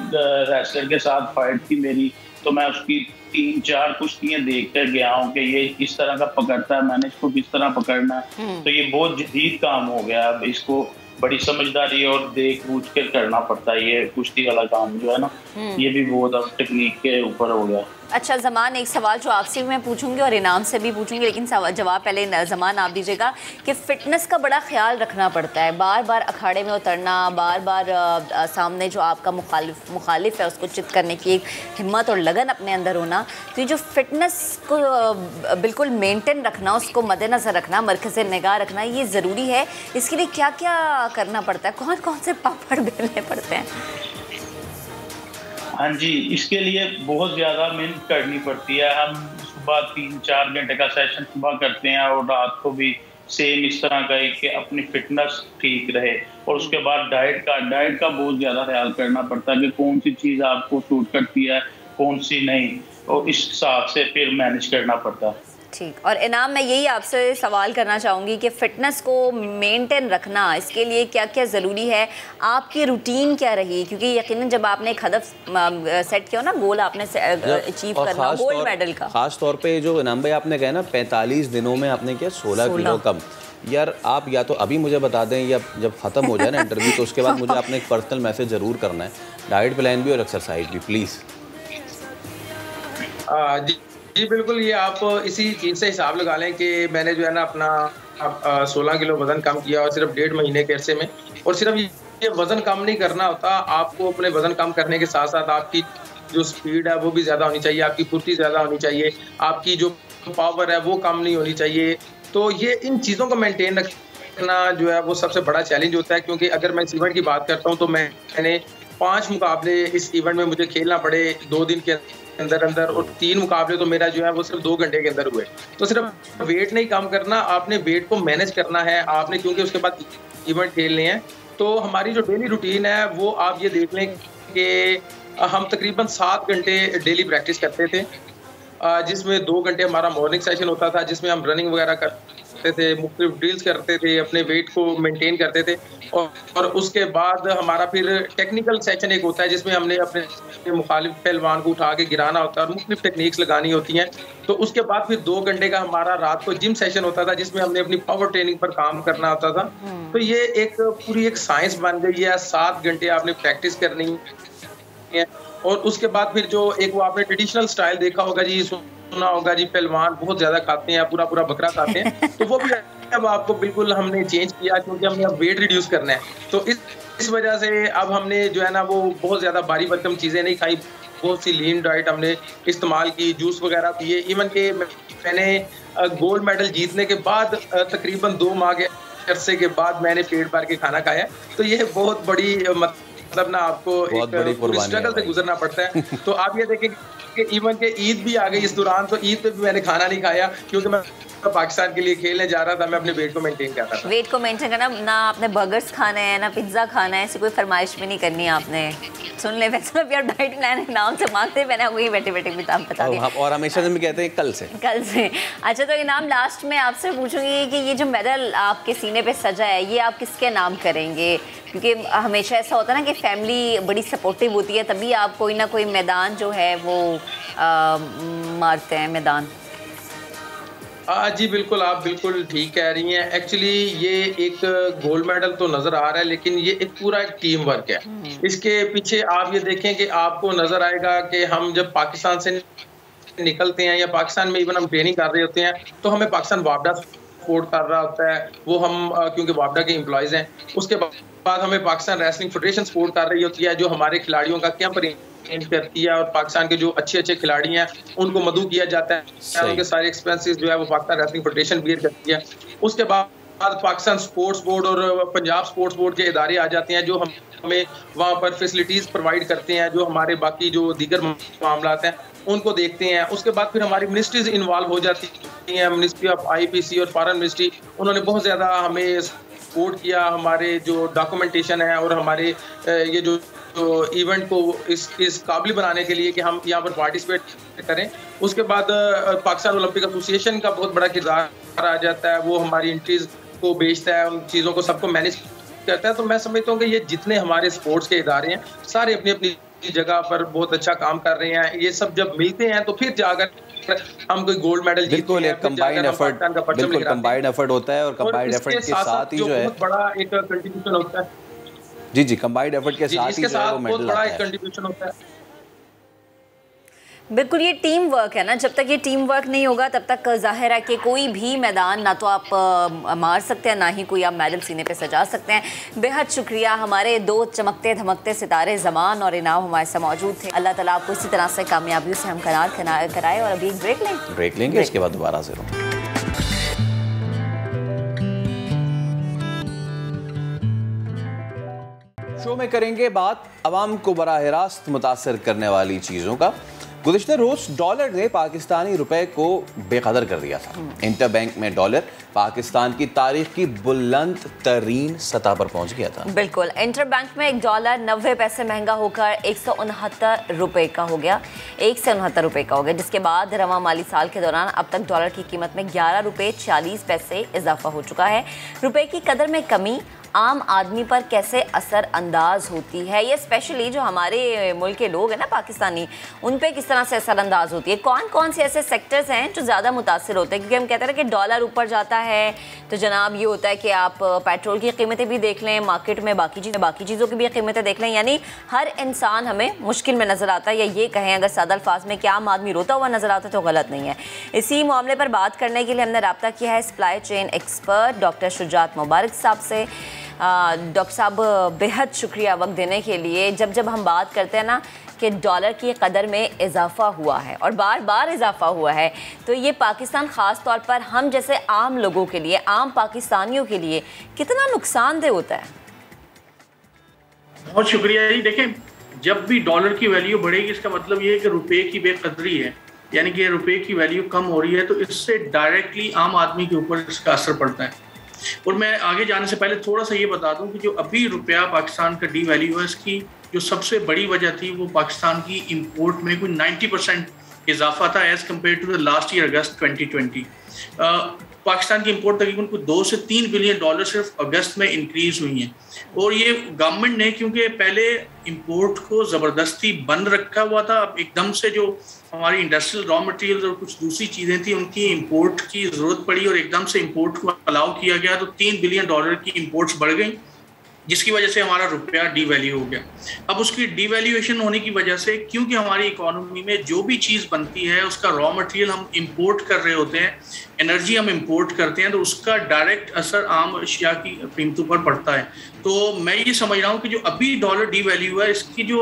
रेसलर के साथ फाइट थी मेरी, तो मैं उसकी 3-4 कुश्तियाँ देख कर गया हूँ कि ये किस तरह का पकड़ता है, मैंने इसको किस तरह पकड़ना है। तो ये बहुत जदीद काम हो गया। अब इसको बड़ी समझदारी और देख बूझ कर करना पड़ता है। ये कुश्ती वाला काम जो है ना, ये भी बहुत अब टेक्निक के ऊपर हो गया। अच्छा ज़मान, एक सवाल जो आपसे भी मैं पूछूंगी और इनाम से भी पूछूंगी, लेकिन जवाब पहले ज़मान आप दीजिएगा कि फ़िटनेस का बड़ा ख्याल रखना पड़ता है। बार बार अखाड़े में उतरना, बार बार सामने जो आपका मुखालिफ है उसको चित करने की एक हिम्मत और लगन अपने अंदर होना, तो ये जो फ़िटनेस को बिल्कुल मेनटेन रखना, उसको मद्देनज़र रखना, मरकज़ निगाह रखना, ये ज़रूरी है। इसके लिए क्या क्या करना पड़ता है? कौन कौन से पापड़ बेलने पड़ते हैं? हाँ जी, इसके लिए बहुत ज़्यादा मेहनत करनी पड़ती है। हम सुबह 3-4 घंटे का सेशन सुबह करते हैं और रात को भी सेम इस तरह का है कि अपनी फिटनेस ठीक रहे। और उसके बाद डाइट का बहुत ज़्यादा ख्याल करना पड़ता है कि कौन सी चीज़ आपको सूट करती है, कौन सी नहीं, और इस हिसाब से फिर मैनेज करना पड़ता है। ठीक। और इनाम, मैं यही आपसे सवाल करना चाहूँगी कि फ़िटनेस को मेंटेन रखना, इसके लिए क्या क्या ज़रूरी है? आपकी रूटीन क्या रही? क्योंकि यकीनन जब आपने एक हदफ सेट किया ना, गोल आपने अचीव करना गोल्ड मेडल का, ख़ास तौर पे जो इनाम भाई आपने कहा ना 45 दिनों में आपने किया 16 किलो कम। यार आप या तो अभी मुझे बता दें या जब ख़त्म हो जाए ना इंटरव्यू, तो उसके बाद मुझे आपने एक पर्सनल मैसेज ज़रूर करना है, डाइट प्लान भी और एक्सरसाइज भी, प्लीज़। जी बिल्कुल, ये आप इसी चीज़ से हिसाब लगा लें कि मैंने जो है ना अपना 16 किलो वज़न कम किया और सिर्फ 1.5 महीने के अरसे में। और सिर्फ ये वज़न कम नहीं करना होता, आपको अपने वज़न कम करने के साथ साथ आपकी जो स्पीड है वो भी ज़्यादा होनी चाहिए, आपकी फुर्ती ज़्यादा होनी चाहिए, आपकी जो पावर है वो कम नहीं होनी चाहिए। तो ये इन चीज़ों को मेनटेन रखना जो है वो सबसे बड़ा चैलेंज होता है। क्योंकि अगर मैं इस इवेंट की बात करता हूँ तो मैंने 5 मुकाबले इस इवेंट में मुझे खेलना पड़े 2 दिन के अंदर और 3 मुकाबले तो मेरा जो है वो सिर्फ 2 घंटे के अंदर हुए। तो सिर्फ वेट नहीं कम करना, आपने वेट को मैनेज करना है आपने, क्योंकि उसके बाद इवेंट खेलने हैं। तो हमारी जो डेली रूटीन है वो आप ये देख लें कि हम तकरीबन 7 घंटे डेली प्रैक्टिस करते थे, जिसमें 2 घंटे हमारा मॉर्निंग सेशन होता था जिसमें हम रनिंग वगैरह करते थे, मुख्तलिफ ड्रिल्स करते थे, अपने वेट को मेंटेन करते थे। और उसके बाद हमारा फिर टेक्निकल सेशन एक होता है जिसमें हमने अपने मुखालिफ पहलवान को उठा के गिराना होता है और मुख्तलिफ टेक्निक्स लगानी होती हैं। तो उसके बाद फिर 2 घंटे का हमारा रात को जिम सेशन होता था जिसमें हमने अपनी पावर ट्रेनिंग पर काम करना होता था। तो ये एक पूरी एक साइंस बन गई है। 7 घंटे आपने प्रैक्टिस करनी है और उसके बाद फिर जो एक वो आपने ट्रेडिशनल स्टाइल देखा होगा जी, सुना होगा जी, पहलवान बहुत ज्यादा खाते हैं, पूरा बकरा खाते हैं। तो वो भी अब आपको बिल्कुल हमने चेंज किया क्योंकि हमने अब वेट रिड्यूस करना है। तो इस वजह से अब हमने जो है ना वो बहुत ज्यादा भारी भरकम चीजें नहीं खाई, बहुत सी लीन डाइट हमने इस्तेमाल की, जूस वगैरह पिए। इवन के मैंने गोल्ड मेडल जीतने के बाद तकरीबन 2 माह के अरसे के बाद मैंने पेट भर के खाना खाया। तो ये बहुत बड़ी मतलब ना आपको एक स्ट्रगल से गुजरना पड़ता है। तो आप ये देखें कि इवन के ईद भी आ गई इस दौरान, तो ईद पे भी मैंने खाना नहीं खाया क्योंकि मैं पाकिस्तान के लिए खेलने जा रहा था, मैं अपने वेट को मेंटेन कर रहा था। वेट को मेंटेन करना, ना आपने बर्गर्स खाने हैं ना पिज्ज़ा खाना है, ऐसी कोई फरमाइश भी नहीं करनी है आपने। सुन ले, वैसे मैं यार डाइट प्लान नाम से मांगते, मैंने वही बैठे भी बता दिया। और हमेशा हम कहते हैं कल से। अच्छा, तो इनाम लास्ट में आपसे पूछूंगी कि ये जो मेडल आपके सीने पे सजा है ये आप किसके नाम करेंगे? क्योंकि हमेशा ऐसा होता है ना कि फैमिली बड़ी सपोर्टिव होती है, तभी आप कोई ना कोई मैदान जो है वो मारते हैं मैदान। जी बिल्कुल, आप बिल्कुल ठीक कह रही हैं। एक्चुअली ये एक गोल्ड मेडल तो नज़र आ रहा है लेकिन ये एक पूरा एक टीम वर्क है। इसके पीछे आप ये देखें कि आपको नज़र आएगा कि हम जब पाकिस्तान से निकलते हैं या पाकिस्तान में इवन हम ट्रेनिंग कर रहे होते हैं तो हमें पाकिस्तान वापडा सपोर्ट कर रहा होता है, वो हम क्योंकि वापडा के एम्प्लॉयज़ हैं। उसके बाद हमें पाकिस्तान रेसलिंग फेडरेशन सपोर्ट कर रही होती है जो हमारे खिलाड़ियों का कैंप करती है और पाकिस्तान के जो अच्छे खिलाड़ी हैं उनको मदऊ किया जाता है, उनके सारे एक्सपेंसेस जो है वो पाकिस्तान रेसलिंग फेडरेशन बियर करती है। उसके बाद पाकिस्तान स्पोर्ट्स बोर्ड और पंजाब स्पोर्ट्स बोर्ड के इदारे आ जाते हैं जो हमें वहाँ पर फैसिलिटीज़ प्रोवाइड करते हैं, जो हमारे बाकी जो दीगर मामलात हैं उनको देखते हैं। उसके बाद फिर हमारी मिनिस्ट्रीज इन्वॉल्व हो जाती हैं, मिनिस्ट्री ऑफ IPC और फॉरेन मिनिस्ट्री, उन्होंने बहुत ज़्यादा हमें सपोर्ट किया, हमारे जो डॉक्यूमेंटेशन है और हमारे ये जो इवेंट को इस काबिल बनाने के लिए कि हम यहाँ पर पार्टिसिपेट करें। उसके बाद पाकिस्तान ओलंपिक एसोसिएशन का बहुत बड़ा किरदार आ जाता है, वो हमारी एंट्रीज को बेचता है, उन चीज़ों को सबको मैनेज करता है। तो मैं समझता हूँ कि ये जितने हमारे स्पोर्ट्स के इदारे हैं सारे अपनी अपनी जगह पर बहुत अच्छा काम कर रहे हैं। ये सब जब मिलते हैं तो फिर जाकर हम कोई गोल्ड मेडल जीतते हैं। कंबाइंड एफर्ट, बिल्कुल कंबाइंड एफर्ट होता है और कंबाइंड एफर्ट के साथ ही जो है बहुत बड़ा एक कंट्रीब्यूशन होता है। जी कंबाइंड एफर्ट के साथ ही जो है वो मेडल आता है। कंट्रीब्यूशन होता है। बिल्कुल, ये टीम वर्क है ना, जब तक ये टीम वर्क नहीं होगा तब तक जाहिर है कि कोई भी मैदान ना तो आप मार सकते हैं, ना ही कोई आप मेडल सीने पे सजा सकते हैं। बेहद शुक्रिया, हमारे दो चमकते धमकते सितारे ज़मान और इनाम हमारे साथ मौजूद थे। अल्लाह ताला आपको इसी तरह से कामयाबियों से हम कराए। और अभी एक ब्रेक लेंगे, इसके बाद दोबारा से शो में करेंगे बात अवाम को बराह रास्त मुतासर करने वाली चीज़ों का। गुज़िश्ता रोज़ डॉलर ने पाकिस्तानी रुपए को बेकदर कर दिया था। इंटरबैंक में डॉलर पाकिस्तान की तारीख की बुलंद तरीन सतह पर पहुंच गया था। बिल्कुल, इंटरबैंक में एक डॉलर 90 पैसे महंगा होकर 169 रुपए का हो गया, 169 रुपए का हो गया, जिसके बाद रवा माली साल के दौरान अब तक डॉलर की कीमत में 11 रुपए 40 पैसे इजाफा हो चुका है। रुपए की कदर में कमी आम आदमी पर कैसे असर अंदाज होती है, ये स्पेशली जो हमारे मुल्क के लोग हैं ना पाकिस्तानी, उन पे किस तरह से असर अंदाज होती है। कौन कौन से ऐसे सेक्टर्स हैं जो ज़्यादा मुतासिर होते हैं, क्योंकि हम कहते हैं कि डॉलर ऊपर जाता है तो जनाब ये होता है कि आप पेट्रोल की कीमतें भी देख लें, मार्केट में बाकी चीज़ों की भी कीमतें देख लें, यानी हर इंसान हमें मुश्किल में नज़र आता है, या ये कहें अगर सादा अल्फाज में कि आम आदमी रोता हुआ नज़र आता है तो गलत नहीं है। इसी मामले पर बात करने के लिए हमने रब्ता किया है supply chain expert doctor Shujaat Mubarak साहब से। डॉक्टर साहब, बेहद शुक्रिया वक्त देने के लिए। जब हम बात करते हैं ना कि डॉलर की कदर में इजाफा हुआ है और बार बार इजाफा हुआ है, तो ये पाकिस्तान ख़ास तौर पर हम जैसे आम लोगों के लिए, आम पाकिस्तानियों के लिए कितना नुकसानदेह होता है? बहुत शुक्रिया जी। देखें, जब भी डॉलर की वैल्यू बढ़ेगी इसका मतलब ये है कि रुपए की बेकदरी है, यानी कि रुपए की वैल्यू कम हो रही है, तो इससे डायरेक्टली आम आदमी के ऊपर इसका असर पड़ता है। और मैं आगे जाने से पहले थोड़ा सा ये बता दूं कि जो अभी रुपया पाकिस्तान का डी वैल्यू है, इसकी जो सबसे बड़ी वजह थी वो पाकिस्तान की इंपोर्ट में कोई 90% इजाफा था as compare to the last year August 2020। Pakistan की इंपोर्ट तकरीबन को 2 से 3 बिलियन डॉलर सिर्फ अगस्त में इंक्रीज हुई हैं। और ये गवर्नमेंट ने, क्योंकि पहले इंपोर्ट को ज़बरदस्ती बंद रखा हुआ था, अब एकदम से जो हमारी इंडस्ट्रियल रॉ मटेरियल्स और कुछ दूसरी चीज़ें थी उनकी इंपोर्ट की ज़रूरत पड़ी और एकदम से इंपोर्ट को अलाउ किया गया, तो 3 बिलियन डॉलर की इंपोर्ट्स बढ़ गई, जिसकी वजह से हमारा रुपया डीवैल्यू हो गया। अब उसकी डीवैल्यूएशन होने की वजह से, क्योंकि हमारी इकोनॉमी में जो भी चीज़ बनती है उसका रॉ मटेरियल हम इंपोर्ट कर रहे होते हैं, एनर्जी हम इंपोर्ट करते हैं, तो उसका डायरेक्ट असर आम अशिया की कीमतों पर पड़ता है। तो मैं ये समझ रहा हूँ कि जो अभी डॉलर डीवैल्यू है इसकी जो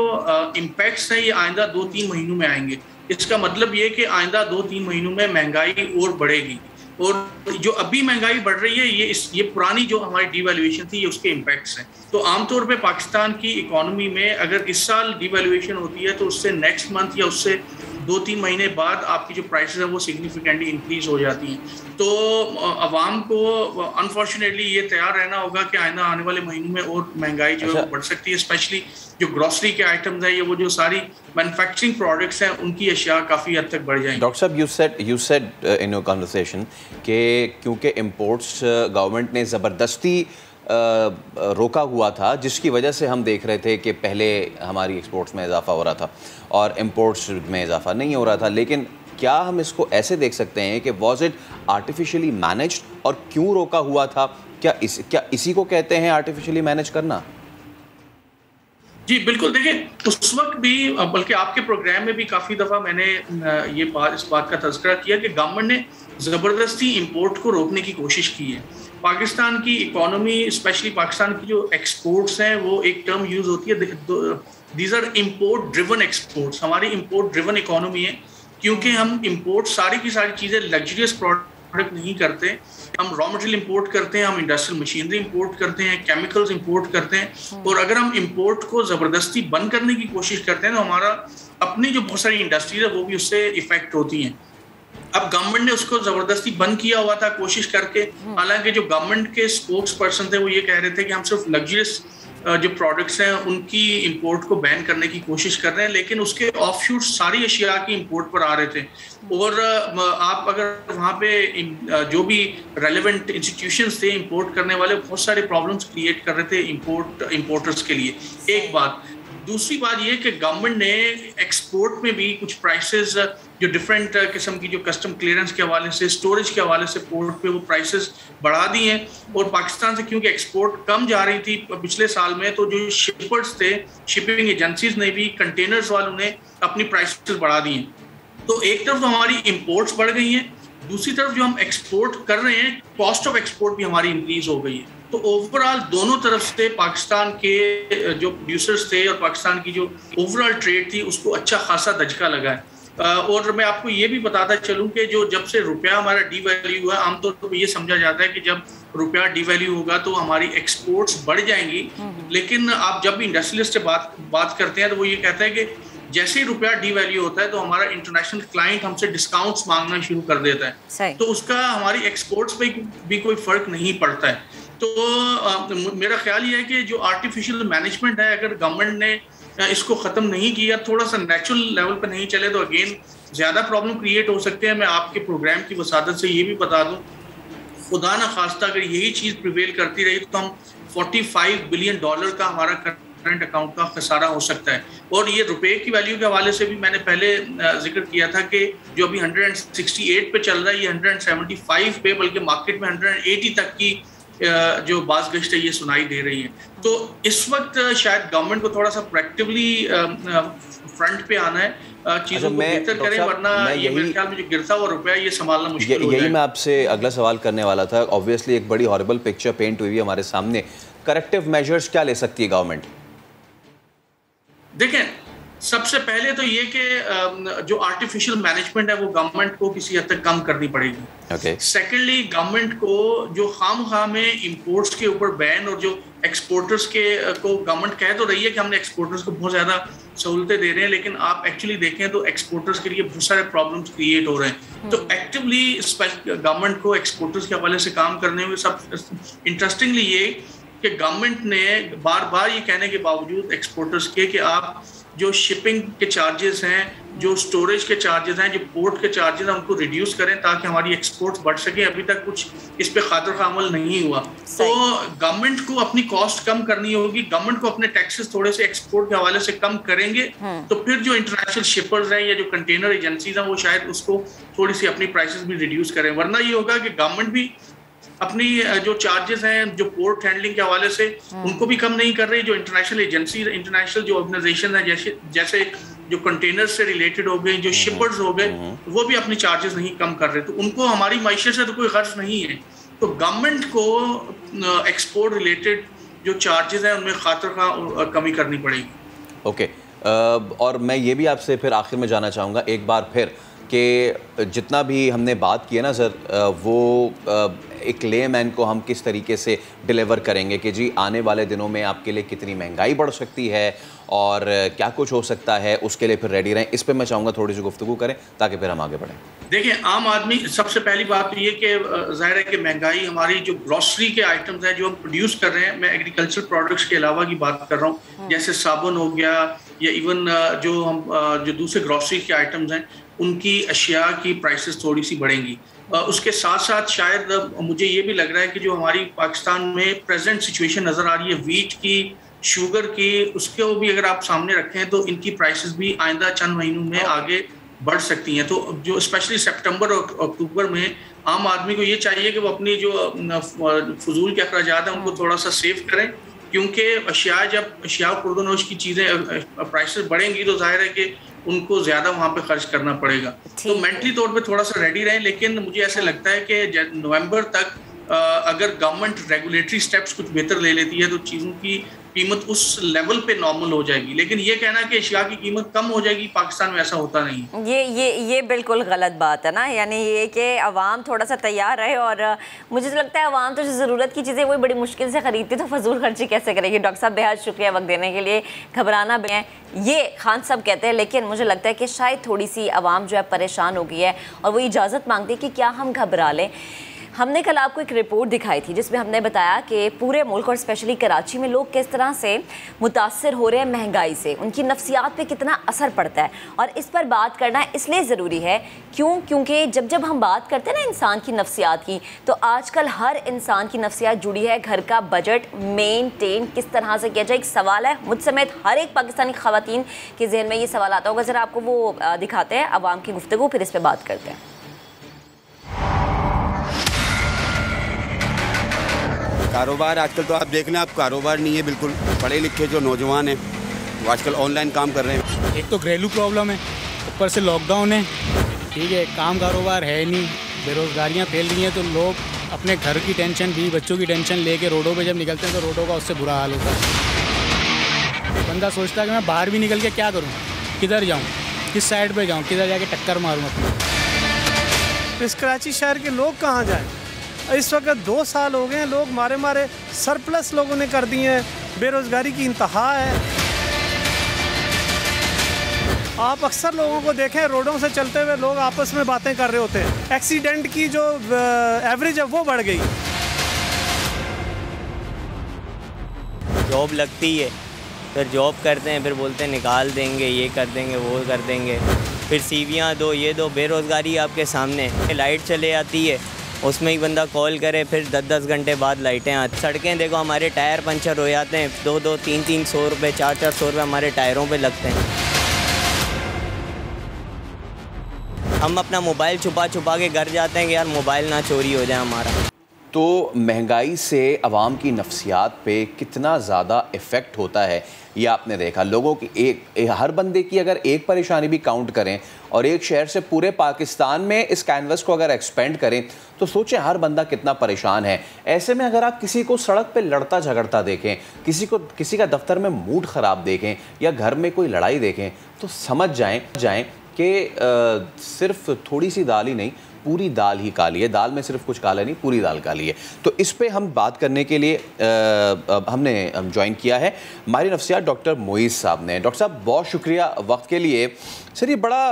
इम्पैक्ट्स हैं ये आइंदा 2-3 महीनों में आएंगे। इसका मतलब ये कि आइंदा 2-3 महीनों में महंगाई और बढ़ेगी, और जो अभी महंगाई बढ़ रही है ये पुरानी जो हमारी डीवैल्यूएशन थी ये उसके इम्पैक्ट्स हैं। तो आमतौर पे पाकिस्तान की इकोनॉमी में अगर इस साल डीवैल्यूएशन होती है तो उससे नेक्स्ट मंथ या उससे 2-3 महीने बाद आपकी जो प्राइसेस है वो सिग्निफिकेंटली इंक्रीज हो जाती हैं। तो अवाम को अनफॉर्चुनेटली ये तैयार रहना होगा कि आइंदा आने वाले महीनों में और महंगाई जो है बढ़ सकती है, स्पेशली जो ग्रोसरी के आइटम्स हैं, ये वो जो सारी मैन्युफैक्चरिंग प्रोडक्ट्स हैं उनकी अशिया काफ़ी हद तक बढ़ जाएंगी। डॉक्टर साहब, you said in your conversation कि क्योंकि इम्पोर्ट्स गवर्नमेंट ने ज़बरदस्ती रोका हुआ था, जिसकी वजह से हम देख रहे थे कि पहले हमारी एक्सपोर्ट्स में इजाफा हो रहा था और इम्पोर्ट्स में इजाफा नहीं हो रहा था। लेकिन क्या हम इसको ऐसे देख सकते हैं कि वॉज इट आर्टिफिशियली मैनेज्ड, और क्यों रोका हुआ था? क्या इसी को कहते हैं आर्टिफिशियली मैनेज करना? जी बिल्कुल। देखिए, उस वक्त भी, बल्कि आपके प्रोग्राम में भी काफ़ी दफ़ा मैंने इस बात का तज़किरा किया कि गवर्नमेंट ने ज़बरदस्ती इंपोर्ट को रोकने की कोशिश की है। पाकिस्तान की इकोनॉमी, स्पेशली पाकिस्तान की जो एक्सपोर्ट्स हैं, वो एक टर्म यूज़ होती है, these are import driven exports. हमारी इम्पोर्ट ड्रिवन इकोनॉमी है, क्योंकि हम इम्पोर्ट सारी की सारी चीज़ें लग्जरियस प्रोडक्ट नहीं करते, हम रॉ मटेरियल इंपोर्ट करते हैं, हम इंडस्ट्रियल मशीनरी इंपोर्ट करते हैं, केमिकल्स इंपोर्ट करते हैं। और अगर हम इंपोर्ट को ज़बरदस्ती बंद करने की कोशिश करते हैं तो हमारा अपनी जो बहुत सारी इंडस्ट्रीज है वो भी उससे इफेक्ट होती हैं। अब गवर्नमेंट ने उसको जबरदस्ती बंद किया हुआ था कोशिश करके, हालांकि जो गवर्नमेंट के स्पोक्स पर्सन थे वो ये कह रहे थे कि हम सिर्फ लग्जरियस जो प्रोडक्ट्स हैं उनकी इंपोर्ट को बैन करने की कोशिश कर रहे हैं, लेकिन उसके ऑफशूट सारी अशिया की इंपोर्ट पर आ रहे थे। और आप अगर वहाँ पे जो भी रेलेवेंट इंस्टीट्यूशंस थे इंपोर्ट करने वाले, बहुत सारे प्रॉब्लम्स क्रिएट कर रहे थे इंपोर्टर्स के लिए। एक बात। दूसरी बात ये कि गवर्नमेंट ने एक्सपोर्ट में भी कुछ प्राइसेस जो डिफरेंट किस्म की जो कस्टम क्लियरेंस के हवाले से, स्टोरेज के हवाले से पोर्ट पे वो प्राइसेस बढ़ा दी हैं। और पाकिस्तान से क्योंकि एक्सपोर्ट कम जा रही थी पिछले साल में, तो जो शिपर्स थे, शिपिंग एजेंसीज ने भी, कंटेनर्स वालों ने अपनी प्राइसेस बढ़ा दी हैं। तो एक तरफ तो हमारी इंपोर्ट्स बढ़ गई हैं, दूसरी तरफ जो हम एक्सपोर्ट कर रहे हैं, कॉस्ट ऑफ एक्सपोर्ट भी हमारी इंक्रीज हो गई है। तो ओवरऑल दोनों तरफ से पाकिस्तान के जो प्रोड्यूसर्स थे और पाकिस्तान की जो ओवरऑल ट्रेड थी उसको अच्छा खासा धचका लगा है। और मैं आपको ये भी बताता चलूं कि जो जब से रुपया हमारा डीवैल्यू हुआ, आमतौर पर ये समझा जाता है कि जब रुपया डीवैल्यू होगा तो हमारी एक्सपोर्ट्स बढ़ जाएंगी, लेकिन आप जब भी इंडस्ट्रियलिस्ट से बात करते हैं तो वो ये कहते हैं कि जैसे ही रुपया डीवैल्यू होता है तो हमारा इंटरनेशनल क्लाइंट हमसे डिस्काउंट्स मांगना शुरू कर देता है, तो उसका हमारी एक्सपोर्ट्स पे भी कोई फर्क नहीं पड़ता है। तो मेरा ख्याल ये है कि जो आर्टिफिशियल मैनेजमेंट है, अगर गवर्नमेंट ने इसको ख़त्म नहीं किया, थोड़ा सा नेचुरल लेवल पर नहीं चले, तो अगेन ज़्यादा प्रॉब्लम क्रिएट हो सकते हैं। मैं आपके प्रोग्राम की वसादत से ये भी बता दूं, खुदा न खास्ता अगर यही चीज़ प्रिवेल करती रही तो हम $45 बिलियन का हमारा करंट अकाउंट का खसारा हो सकता है। और ये रुपए की वैल्यू के हवाले से भी मैंने पहले जिक्र किया था कि जो अभी 168 पे चल रहा है, ये 175 पे, बल्कि मार्केट में 180 तक की जो बाज़गश्त है ये सुनाई दे रही है। तो इस वक्त शायद गवर्नमेंट को थोड़ा सा प्रैक्टिकली फ्रंट पे आना है, चीज़ों को बेहतर करें, वरना ये मेरे ख्याल में जो गिरता हुआ रुपया ये संभालना मुश्किल हो जाएगा। यही मैं आपसे अगला सवाल करने वाला था। ऑब्वियसली एक बड़ी हॉरिबल पिक्चर पेंट हुई है हमारे सामने। करेक्टिव मेजर्स क्या ले सकती है गवर्नमेंट? देखें, सबसे पहले तो ये कि जो आर्टिफिशियल मैनेजमेंट है वो गवर्नमेंट को किसी हद तक कम करनी पड़ेगी। सेकेंडली, गवर्नमेंट को जो खामखा में इंपोर्ट्स के ऊपर बैन, और जो एक्सपोर्टर्स को गवर्नमेंट कह तो रही है कि हमने एक्सपोर्टर्स को बहुत ज़्यादा सहूलतें दे रहे हैं, लेकिन आप एक्चुअली देखें तो एक्सपोर्टर्स के लिए बहुत सारे प्रॉब्लम्स क्रिएट हो रहे हैं। तो एक्टिवली गवर्नमेंट को एक्सपोर्टर्स के हवाले से काम करने में सब इंटरेस्टिंगली ये कि गवर्नमेंट ने बार बार ये कहने के बावजूद एक्सपोर्टर्स के कि आप जो शिपिंग के चार्जेस हैं, जो स्टोरेज के चार्जेस हैं, जो पोर्ट के चार्जेस हैं, उनको रिड्यूस करें ताकि हमारी एक्सपोर्ट्स बढ़ सके। अभी तक कुछ इस पे खातिर का अमल नहीं हुआ। तो गवर्नमेंट को अपनी कॉस्ट कम करनी होगी। गवर्नमेंट को अपने टैक्सेस थोड़े से एक्सपोर्ट के हवाले से कम करेंगे तो फिर जो इंटरनेशनल शिपर्स हैं या जो कंटेनर एजेंसीज हैं वो शायद उसको थोड़ी सी अपनी प्राइसेस भी रिड्यूस करें। वरना ये होगा कि गवर्नमेंट भी अपनी जो चार्जेस हैं जो पोर्ट हैंडलिंग के हवाले से उनको भी कम नहीं कर रही। जो इंटरनेशनल एजेंसी, इंटरनेशनल जो ऑर्गेनाइजेशन है, जैसे जो कंटेनर से रिलेटेड हो गए, जो शिपर्स हो गए, वो भी अपनी चार्जेस नहीं कम कर रहे। तो उनको हमारी मायशत से तो कोई गर्ज नहीं है। तो गवर्नमेंट को एक्सपोर्ट रिलेटेड जो चार्जेस हैं उनमें खातिर का कमी करनी पड़ेगी। ओके, और मैं ये भी आपसे फिर आखिर में जानना चाहूँगा एक बार फिर कि जितना भी हमने बात की है ना सर, वो एक लेमैन को हम किस तरीके से डिलीवर करेंगे कि जी आने वाले दिनों में आपके लिए कितनी महंगाई बढ़ सकती है और क्या कुछ हो सकता है, उसके लिए फिर रेडी रहें। इस पे मैं चाहूँगा थोड़ी सी गुफ्तगू करें ताकि फिर हम आगे बढ़ें। देखिए, आम आदमी, सबसे पहली बात तो ये कि ज़ाहिर है कि महंगाई हमारी जो ग्रॉसरी के आइटम्स हैं जो हम प्रोड्यूस कर रहे हैं, मैं एग्रीकल्चर प्रोडक्ट्स के अलावा की बात कर रहा हूँ, जैसे साबुन हो गया या इवन जो दूसरे ग्रॉसरी के आइटम्स हैं उनकी अशिया की प्राइसेस थोड़ी सी बढ़ेंगी। उसके साथ साथ शायद मुझे ये भी लग रहा है कि जो हमारी पाकिस्तान में प्रेजेंट सिचुएशन नज़र आ रही है वीट की, शुगर की, उसको भी अगर आप सामने रखें तो इनकी प्राइसेस भी आइंदा चंद महीनों में आगे बढ़ सकती हैं। तो जो स्पेशली सितंबर और अक्टूबर में आम आदमी को ये चाहिए कि वो अपनी जो फजूल के अखराजात हैं उनको थोड़ा सा सेव करें, क्योंकि जब अशिया खुर्दनोश की चीज़ें प्राइसेस बढ़ेंगी तो जाहिर है कि उनको ज़्यादा वहाँ पे खर्च करना पड़ेगा। तो मेंटली तौर पे थोड़ा सा रेडी रहें, लेकिन मुझे ऐसे लगता है कि नवंबर तक अगर गवर्नमेंट रेगुलेटरी स्टेप्स कुछ बेहतर ले लेती है तो चीज़ों की कीमत उस लेवल पे नॉर्मल हो जाएगी। लेकिन ये कहना कि अशिया की कीमत कम हो जाएगी, पाकिस्तान में ऐसा होता नहीं। ये बिल्कुल गलत बात है ना, यानी ये कि अवाम थोड़ा सा तैयार रहे। और मुझे तो लगता है अवाम तो ज़रूरत की चीज़ें वही बड़ी मुश्किल से ख़रीदती, तो फजूल खर्ची कैसे करेगी। डॉक्टर साहब बेहद शुक्रिया वक्त देने के लिए। घबराना भी है ये खान साहब कहते हैं, लेकिन मुझे लगता है कि शायद थोड़ी सी अवाम जो है परेशान हो गई है और वो इजाज़त मांगती है कि क्या हम घबरा लें। हमने कल आपको एक रिपोर्ट दिखाई थी जिसमें हमने बताया कि पूरे मुल्क और स्पेशली कराची में लोग किस तरह से मुतासर हो रहे हैं महंगाई से, उनकी नफ्सियात पे कितना असर पड़ता है। और इस पर बात करना इसलिए ज़रूरी है क्योंकि जब हम बात करते हैं ना इंसान की नफ्सियात की, तो आजकल हर इंसान की नफ्सियात जुड़ी है। घर का बजट मेनटेन किस तरह से किया जाए, एक सवाल है। मुझ समेत हर एक पाकिस्तानी ख़वातीन के जहन में ये सवाल आता होगा। ज़रा आपको वो दिखाते हैं अवाम की गुफ्तगू, फिर इस पर बात करते हैं। कारोबार आजकल तो आप देख लें, आप कारोबार नहीं है बिल्कुल। पढ़े लिखे जो नौजवान हैं वो आजकल ऑनलाइन काम कर रहे हैं। एक तो घरेलू प्रॉब्लम है, ऊपर से लॉकडाउन है, ठीक है, काम कारोबार है नहीं, बेरोज़गारियाँ फैल रही हैं, तो लोग अपने घर की टेंशन भी, बच्चों की टेंशन लेके रोडों पे जब निकलते हैं तो रोडों का उससे बुरा हाल होता है। बंदा सोचता है कि मैं बाहर भी निकल के क्या करूँ, किधर जाऊँ, किस साइड पर जाऊँ, किधर जाके टक्कर मारूँ अपनी। इस कराची शहर के लोग कहाँ जाएँ? इस वक्त 2 साल हो गए हैं, लोग मारे सरप्लस लोगों ने कर दिए हैं, बेरोज़गारी की इंतहा है। आप अक्सर लोगों को देखें रोडों से चलते हुए लोग आपस में बातें कर रहे होते हैं। एक्सीडेंट की जो एवरेज है वो बढ़ गई। जॉब लगती है, फिर जॉब करते हैं, फिर बोलते हैं निकाल देंगे, ये कर देंगे, वो कर देंगे, फिर सीवियाँ दो, ये दो। बेरोज़गारी आपके सामने, लाइट चले आती है, उसमें ही बंदा कॉल करे, फिर 10-10 घंटे बाद लाइटें आती। सड़कें देखो, हमारे टायर पंचर हो जाते हैं, 2-2, 3-300 रुपये, 4-400 रुपये हमारे टायरों पे लगते हैं। हम अपना मोबाइल छुपा के घर जाते हैं कि यार मोबाइल ना चोरी हो जाए हमारा। तो महंगाई से आवाम की नफ्सियात पे कितना ज़्यादा इफ़ेक्ट होता है ये आपने देखा। लोगों की हर बंदे की अगर एक परेशानी भी काउंट करें और एक शहर से पूरे पाकिस्तान में इस कैनवस को अगर एक्सपेंड करें तो सोचें हर बंदा कितना परेशान है। ऐसे में अगर आप किसी को सड़क पे लड़ता झगड़ता देखें, किसी का दफ्तर में मूड ख़राब देखें या घर में कोई लड़ाई देखें, तो समझ जाएं कि सिर्फ थोड़ी सी दाल ही नहीं, पूरी दाल ही काली है। दाल में सिर्फ कुछ काला नहीं, पूरी दाल काली है। तो इस पे हम बात करने के लिए हमने ज्वाइन किया है हमारी नफ्सियात डॉक्टर मोइज़ साहब ने। डॉक्टर साहब बहुत शुक्रिया वक्त के लिए। सर ये बड़ा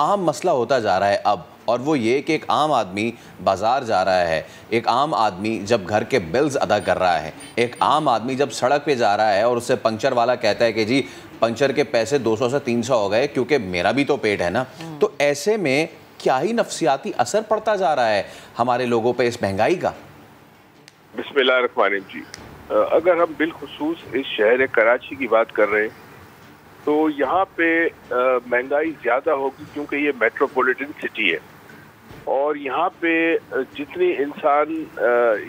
आम मसला होता जा रहा है अब, और वो ये कि एक आम आदमी बाज़ार जा रहा है, एक आम आदमी जब घर के बिल्स अदा कर रहा है, एक आम आदमी जब सड़क पे जा रहा है और उससे पंचर वाला कहता है कि जी पंचर के पैसे 200 से 300 हो गए क्योंकि मेरा भी तो पेट है ना। तो ऐसे में क्या ही नफ्सियाती असर पड़ता जा रहा है हमारे लोगों पे इस महंगाई का। बिस्मिल्लाहिर्रहमानिर्रहीम जी, अगर हम बिलखुसूस इस शहर कराची की बात कर रहे हैं तो यहाँ पे महंगाई ज़्यादा होगी क्योंकि ये मेट्रोपॉलिटन सिटी है और यहाँ पे जितने इंसान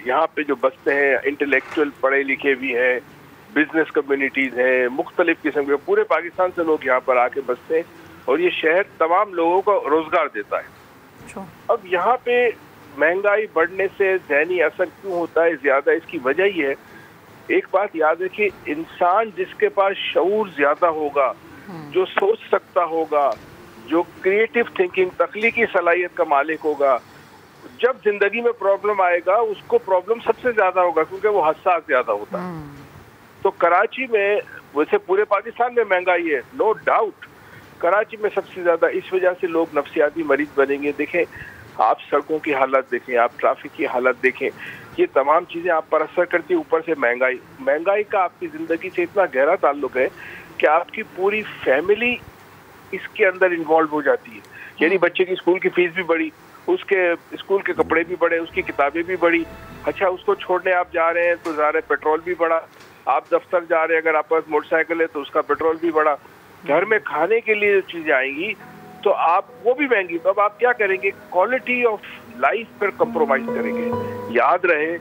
यहाँ पे जो बसते हैं, इंटेलेक्चुअल पढ़े लिखे भी हैं, बिजनेस कम्युनिटीज़ हैं, मुख्तलिफ किस्म के, पूरे पाकिस्तान से लोग यहाँ पर आके बसते हैं और ये शहर तमाम लोगों को रोजगार देता है। अब यहाँ पे महंगाई बढ़ने से ज़हनी असर क्यों होता है ज़्यादा, इसकी वजह ये है, एक बात याद है कि इंसान जिसके पास शऊर ज़्यादा होगा, जो सोच सकता होगा, जो क्रिएटिव थिंकिंग तख्लीकी सलाहियत का मालिक होगा, जब जिंदगी में प्रॉब्लम आएगा उसको प्रॉब्लम सबसे ज़्यादा होगा क्योंकि वो हसास ज़्यादा होता है। तो कराची में, वैसे पूरे पाकिस्तान में महंगाई है नो डाउट, कराची में सबसे ज़्यादा इस वजह से लोग नफ्सियाती मरीज बनेंगे। देखें आप सड़कों की हालत देखें, आप ट्रैफिक की हालत देखें, ये तमाम चीज़ें आप पर असर करती है। ऊपर से महंगाई का आपकी ज़िंदगी से इतना गहरा ताल्लुक है कि आपकी पूरी फैमिली इसके अंदर इन्वॉल्व हो जाती है। यानी बच्चे की स्कूल की फीस भी बढ़ी, उसके स्कूल के कपड़े भी बढ़े, उसकी किताबें भी बढ़ी। अच्छा, उसको छोड़ने आप जा रहे हैं तो ज़ाहिर है पेट्रोल भी बढ़ा, आप दफ्तर जा रहे हैं अगर आपके पास मोटरसाइकिल है तो उसका पेट्रोल भी बढ़ा, घर में खाने के लिए जो चीज़ें आएंगी तो आप वो भी महंगी। तो अब आप क्या करेंगे, क्वालिटी ऑफ लाइफ पर कंप्रोमाइज़ करेंगे। याद रहे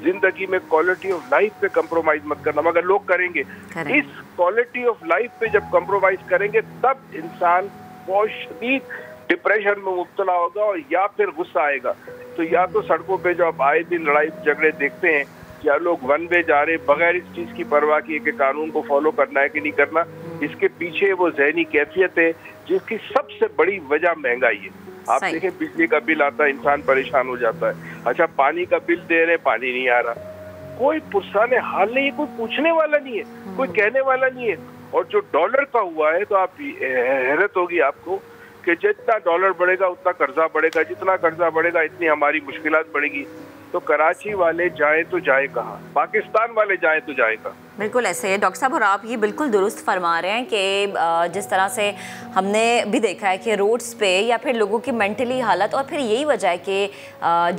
जिंदगी में क्वालिटी ऑफ लाइफ पे कंप्रोमाइज मत करना, मगर लोग करेंगे। इस क्वालिटी ऑफ लाइफ पे जब कंप्रोमाइज करेंगे तब इंसान बहुत शदीद डिप्रेशन में मुब्तला होगा और या फिर गुस्सा आएगा। तो या तो सड़कों पे जो आप आए दिन लड़ाई झगड़े देखते हैं, या लोग वन वे जा रहे बगैर इस चीज की परवाह किए कि कानून को फॉलो करना है कि नहीं करना। इसके पीछे वो ज़हनी कैफियत है जिसकी सबसे बड़ी वजह महंगाई है। आप देखें, बिजली का बिल आता है, इंसान परेशान हो जाता है। अच्छा, पानी का बिल दे रहे, पानी नहीं आ रहा, कोई पुरसाने हाल नहीं है, कोई पूछने वाला नहीं है, कोई कहने वाला नहीं है। और जो डॉलर का हुआ है तो आप हैरत होगी आपको कि जितना डॉलर बढ़ेगा उतना कर्जा बढ़ेगा, जितना कर्जा बढ़ेगा इतनी हमारी मुश्किलात बढ़ेगी। तो कराची वाले जाए तो जाए कहाँ, पाकिस्तान वाले जाए तो जाए कहाँ। बिल्कुल ऐसे है डॉक्टर साहब, और आप ये बिल्कुल दुरुस्त फरमा रहे हैं कि जिस तरह से हमने भी देखा है कि रोड्स पे या फिर लोगों की मेंटली हालत, और फिर यही वजह है कि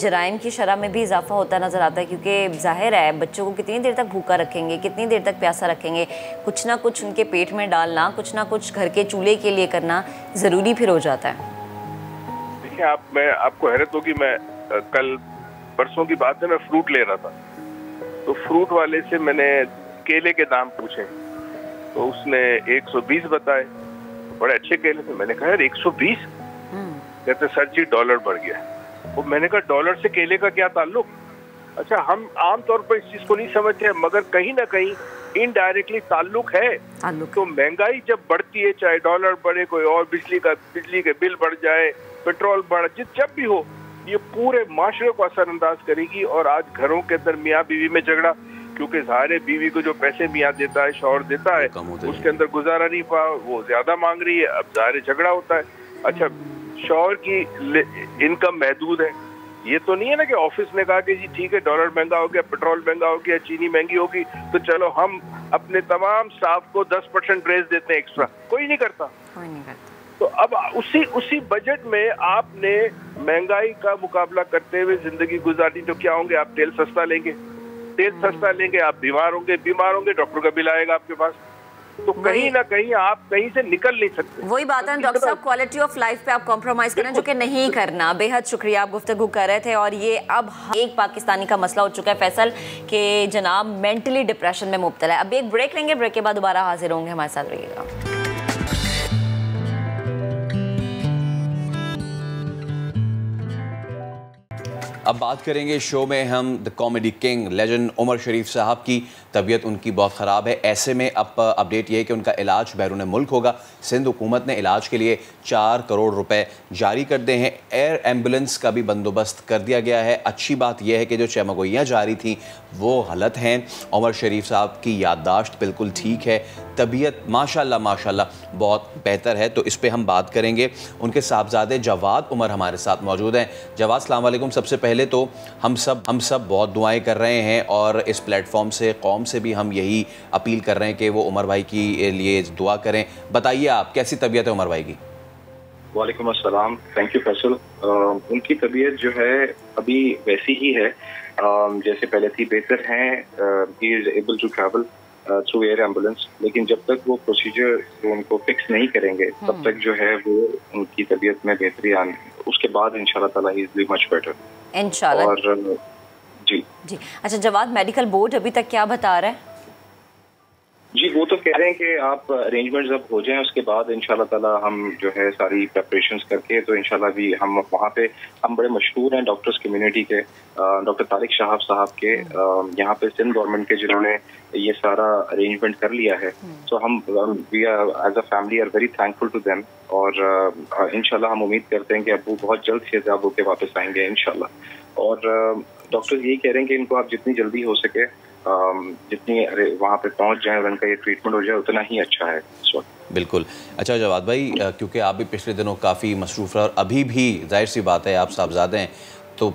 जराइम की शरह में भी इजाफा होता नज़र आता है, क्योंकि जाहिर है बच्चों को कितनी देर तक भूखा रखेंगे, कितनी देर तक प्यासा रखेंगे, कुछ ना कुछ उनके पेट में डालना, कुछ ना कुछ घर के चूल्हे के लिए करना ज़रूरी फिर हो जाता है। देखिए मैं आपको हैरत होगी, मैं कल परसों की बात है, मैं फ्रूट ले रहा था, तो फ्रूट वाले से मैंने केले के दाम पूछे, तो उसने 120 बताए, बड़े अच्छे केले थे। मैंने कहा यार 120? कहते सर जी डॉलर बढ़ गया। वो मैंने कहा डॉलर से केले का क्या ताल्लुक? अच्छा, हम आमतौर पर इस चीज को नहीं समझते, मगर कहीं ना कहीं इनडायरेक्टली ताल्लुक है। तो महंगाई जब बढ़ती है, चाहे डॉलर बढ़े, कोई और बिजली के बिल बढ़ जाए, पेट्रोल बढ़, जब भी हो, ये पूरे माशरे को असरअंदाज करेगी। और आज घरों के अंदर मियाँ बीवी में झगड़ा, क्योंकि ज़ाहिर है बीवी को जो पैसे मियाँ देता है, शौहर देता है, उसके अंदर गुजारा नहीं पा, वो ज्यादा मांग रही है, अब ज़ाहिर झगड़ा होता है। अच्छा, शौहर की इनकम महदूद है, ये तो नहीं है ना कि ऑफिस ने कहा कि जी ठीक है डॉलर महंगा हो गया, पेट्रोल महंगा हो गया, चीनी महंगी होगी, तो चलो हम अपने तमाम स्टाफ को 10% रेज देते हैं एक्स्ट्रा। कोई नहीं करता। तो अब उसी बजट में आपने महंगाई का मुकाबला करते हुए जिंदगी गुजारनी, तो क्या होंगे आप? तेल सस्ता लेंगे, आप बीमार होंगे, डॉक्टर का बिल आएगा आपके पास। तो कहीं ना कहीं आप कहीं से निकल नहीं सकते। वही बात है डॉक्टर साहब, क्वालिटी ऑफ लाइफ पे आप कॉम्प्रोमाइज करना, जो कि नहीं करना। बेहद शुक्रिया, आप गुफ्तगू कर रहे थे। और ये अब एक पाकिस्तानी का मसला हो चुका है फैसल, के जनाब मेंटली डिप्रेशन में मुब्तला है। अब एक ब्रेक लेंगे, ब्रेक के बाद दोबारा हाजिर होंगे, हमारे साथ रहिएगा। अब बात करेंगे शो में हम the comedy king legend Umer Sharif साहब की। तबीयत उनकी बहुत ख़राब है, ऐसे में अब अपडेट ये है कि उनका इलाज बैरून मुल्क होगा। सिंध हुकूमत ने इलाज के लिए 4 करोड़ रुपए जारी कर दिए हैं। एयर एम्बुलेंस का भी बंदोबस्त कर दिया गया है। अच्छी बात यह है कि जो चमगोइयाँ जारी थी वो गलत हैं। उमर शरीफ साहब की याददाश्त बिल्कुल ठीक है, तबीयत माशाल्लाह बहुत बेहतर है। तो इस पर हम बात करेंगे। उनके साहबजादे जवाद उमर हमारे साथ मौजूद हैं। जवाद अस्सलाम वालेकुम। सबसे पहले तो हम सब बहुत दुआएं कर रहे हैं, और इस प्लेटफॉर्म से कौम से भी हम यही अपील कर रहे हैं कि वो उमर भाई की लिए दुआ करें। बताइए आप, कैसी तबीयत है उमर भाई की? वालेकुम अस्सलाम, थैंक यू फैसल। उनकी तबीयत जो है अभी वैसी ही है जैसे पहले थी, बेहतर हैं। He is able to travel through air ambulance, लेकिन जब तक वो प्रोसीजर उनको फिक्स नहीं करेंगे तब तक जो है वो उनकी तबीयत में बेहतरी आने, उसके बाद इंशाल्लाह ताला ही इज मच बेटर इंशाल्लाह। और जी। अच्छा जवाद, मेडिकल बोर्ड अभी तक क्या बता रहा है? जी, वो तो कह रहे हैं कि आप अरेंजमेंट्स अब हो जाएं, उसके बाद इंशाल्लाह ताला हम जो है सारी प्रेपरेशंस करके, तो इंशाल्लाह भी हम वहाँ पे, हम बड़े मशहूर हैं डॉक्टर्स कम्युनिटी के, डॉक्टर तारिक शहाब साहब के यहाँ पे सिंध गवर्नमेंट के, जिन्होंने ये सारा अरेंजमेंट कर लिया है। तो हम we are as a family are very thankful to them, और इंशाल्लाह हम उम्मीद करते हैं कि अब्बू बहुत जल्द सेहतयाब होकर वापस आएंगे इंशाल्लाह। और डॉक्टर यही कह रहे हैं कि इनको आप जितनी जल्दी हो सके जितनी वहाँ पे पहुँच जाए और उनका ये ट्रीटमेंट हो जाए उतना ही अच्छा है इस वक्त। बिल्कुल। अच्छा जवाद भाई, क्योंकि आप भी पिछले दिनों काफ़ी मसरूफ़ रहे और अभी भी जाहिर सी बात है आप साहबजादे हैं, तो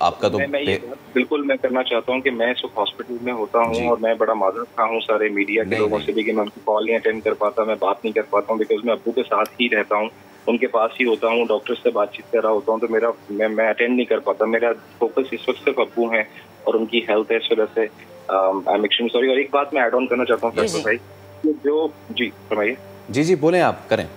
आपका तो बिल्कुल मैं करना चाहता हूँ कि मैं इस हॉस्पिटल में होता हूँ और मैं बड़ा माजूर था हूँ सारे मीडिया के लोगों से, लेकिन मैं उनकी कॉल नहीं अटेंड कर पाता, मैं बात नहीं कर पाता हूँ, बिकॉज मैं अब्बू के साथ ही रहता हूँ, उनके पास ही होता हूँ, डॉक्टर से बातचीत कर रहा होता हूँ, तो मेरा मैं अटेंड नहीं कर पाता। मेरा फोकस इस वक्त सिर्फ अब्बू हैं और उनकी हेल्थ है, इस वजह से आई एम एक्सट्रीमली सॉरी। और एक बात मैं ऐड ऑन करना चाहता हूँ फैसल भाई, जो जी फरमाइए। जी बोलें, आप करें।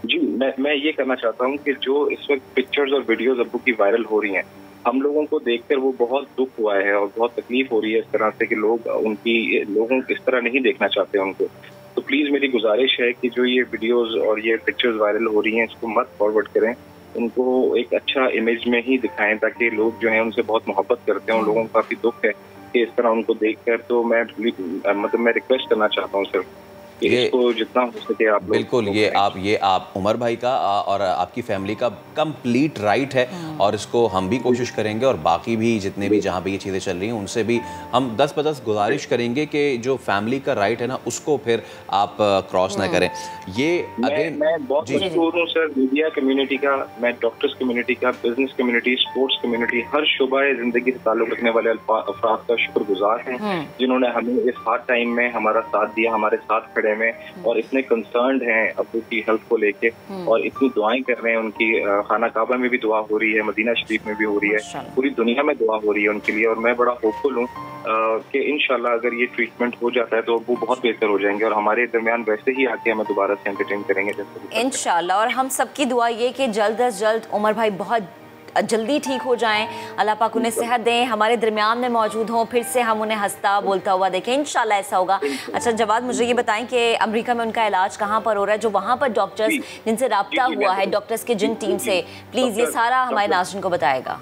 जी मैं ये करना चाहता हूँ कि जो इस वक्त पिक्चर्स और वीडियोस अब्बू की वायरल हो रही हैं, हम लोगों को देखकर वो बहुत दुख हुआ है और बहुत तकलीफ हो रही है इस तरह से कि लोगों इस तरह नहीं देखना चाहते उनको। तो प्लीज मेरी गुजारिश है कि जो ये वीडियोस और ये पिक्चर्स वायरल हो रही हैं इसको मत फॉरवर्ड करें, उनको एक अच्छा इमेज में ही दिखाएं, ताकि लोग जो है उनसे बहुत मोहब्बत करते हैं। उन लोगों को काफ़ी दुख है कि इस तरह उनको देखकर, तो मैं रिक्वेस्ट करना चाहता हूँ सिर्फ कि इसको जितना हो सके आप बिल्कुल ये आप उमर भाई का और आपकी फैमिली का कंप्लीट राइट है, और इसको हम भी कोशिश करेंगे और बाकी भी जितने भी जहाँ भी ये चीज़ें चल रही हैं उनसे भी हम 10 गुजारिश करेंगे कि जो फैमिली का राइट है ना उसको फिर आप क्रॉस ना करें। ये मैं बहुत मशहूर हूँ सर मीडिया कम्युनिटी का, मैं डॉक्टर्स कम्युनिटी का, बिजनेस कम्युनिटी, स्पोर्ट्स कम्युनिटी, हर शुबा जिंदगी से ताल्लुक रखने वाले अफराद का शुक्रगुजार हूँ जिन्होंने हमें इस हार्ड टाइम में हमारा साथ दिया, हमारे साथ खड़े में, और इतने कंसर्न्ड हैं अबू की हेल्थ को लेके, और इतनी दुआएं कर रहे हैं उनकी। खाना काबा में भी दुआ हो रही है, मदीना शरीफ में भी हो रही है, पूरी दुनिया में दुआ हो रही है उनके लिए। और मैं बड़ा होपफुल हूँ कि इंशाल्लाह अगर ये ट्रीटमेंट हो जाता है तो वो बहुत बेहतर हो जाएंगे और हमारे दरमियान वैसे ही आके हमें दोबारा से एंटरटेन करेंगे जैसे इंशाल्लाह। और हम सबकी दुआ ये कि जल्द अज जल्द उमर भाई बहुत जल्दी ठीक हो जाएं, अल्लाह पाक उन्हें सेहत दें, हमारे दरमियान में मौजूद हों, फिर से हम उन्हें हंसता बोलता हुआ देखें, इंशाल्लाह ऐसा होगा। अच्छा जवाद, मुझे ये बताएं कि अमेरिका में उनका इलाज कहाँ पर हो रहा है, जो वहाँ पर डॉक्टर्स जिनसे रब्ता हुआ है, डॉक्टर्स के जिन टीम से, प्लीज़ ये सारा हमारे नाज़रीन को बताएगा।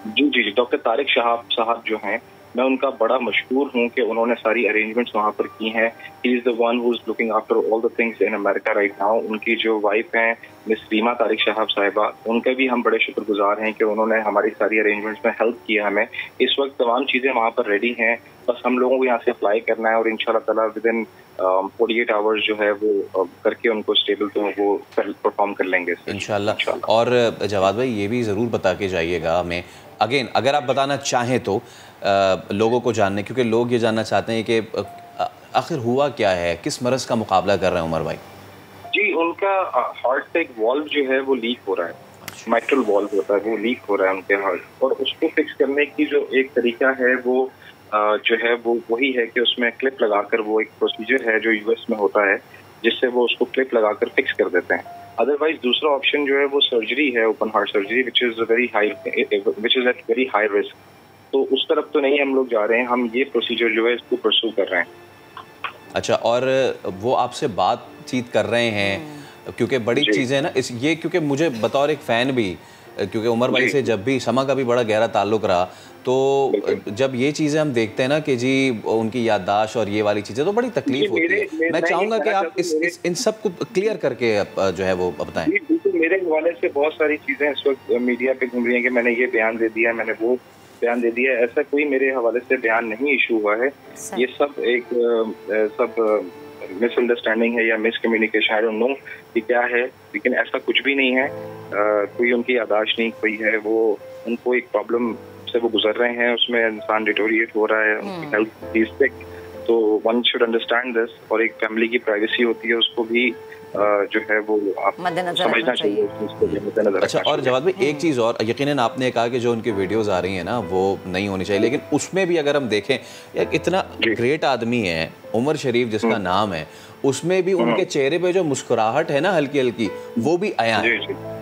जी, डॉक्टर तारिक शहाब साहब जो हैं, मैं उनका बड़ा मशहूर हूँ कि उन्होंने सारी अरेंजमेंट्स वहाँ पर की हैं। He is the one who is looking after all the things in America right now. उनकी जो वाइफ हैं मिस रीमा तारिक शहाब साहिबा, उनके भी हम बड़े शुक्रगुजार हैं कि उन्होंने हमारी सारी अरेंजमेंट्स में हेल्प की हमें। इस वक्त तमाम चीज़ें वहाँ पर रेडी हैं, बस हम लोगों को यहाँ से अप्लाई करना है और इंशाल्लाह ताला विद इन 48 आवर्स जो है वो करके उनको स्टेबल तो वो परफॉर्म कर लेंगे इंशाल्लाह। और जवाद भाई ये भी ज़रूर बता के जाइएगा हमें, अगेन अगर आप बताना चाहें तो लोगों को जानने, क्योंकि लोग ये जानना चाहते हैं कि आखिर हुआ क्या है, किस मरज़ का मुकाबला कर रहे हैं उमर भाई? जी, उनका हार्ट का एक वॉल्व जो है वो लीक हो रहा है, माइट्रल वॉल्व होता है वो लीक हो रहा है उनके हार्ट, और उसको फिक्स करने की जो एक तरीका है वो जो है वो वही है कि उसमें क्लिप लगाकर, वो एक प्रोसीजर है जो यूएस में होता है जिससे वो उसको क्लिप लगाकर फिक्स कर देते हैं। अदरवाइज दूसरा ऑप्शन जो है वो सर्जरी है, open heart surgery, which is at very high risk. तो उस तरफ तो नहीं हम लोग जा रहे हैं, हम ये प्रोसीजर जो है इसको परसू कर रहे हैं। अच्छा, और वो आपसे बातचीत कर रहे हैं, क्योंकि बड़ी चीज़ें ना इस ये, क्योंकि मुझे बतौर एक फ़ैन भी, क्योंकि उमर भाई से जब भी समा का भी बड़ा गहरा ताल्लुक़ रहा, तो जब ये चीज़ें हम देखते हैं ना कि जी उनकी याददाश्त और ये वाली चीज़ें, तो बड़ी तकलीफ होती है। मैं चाहूँगा कि आप इन सब को क्लियर करके जो है वो बताएं। बिल्कुल, मेरे हवाले से बहुत सारी चीज़ें इस वक्त मीडिया पे घूम रही हैं कि मैंने ये बयान दे दिया, मैंने वो बयान दे दिया। ऐसा कोई मेरे हवाले से बयान नहीं इशू हुआ है, ये सब एक मिसअंडरस्टैंडिंग है या मिसकम्युनिकेशन, आई डोंट नो कि क्या है, लेकिन ऐसा कुछ भी नहीं है। कोई उनकी याददाश्त नहीं कोई है, वो उनको एक प्रॉब्लम से वो गुजर रहे हैं, उसमें इंसान डिटोरिएट हो रहा है, उनकी हेल्थ इज सिक, तो वन शुड अंडरस्टैंड दिस। और एक फैमिली की प्राइवेसी होती है, उसको भी जो है वो आप समझना चाहिए। अच्छा, और जवाद भाई एक चीज़ और, यकीनन आपने कहा कि जो उनकी वीडियोस आ रही हैं ना वो नहीं होनी चाहिए, लेकिन उसमें भी अगर हम देखें, यार इतना ग्रेट आदमी है उमर शरीफ जिसका नाम है, उसमें भी उनके चेहरे पे जो मुस्कुराहट है ना हल्की हल्की, वो भी आया है।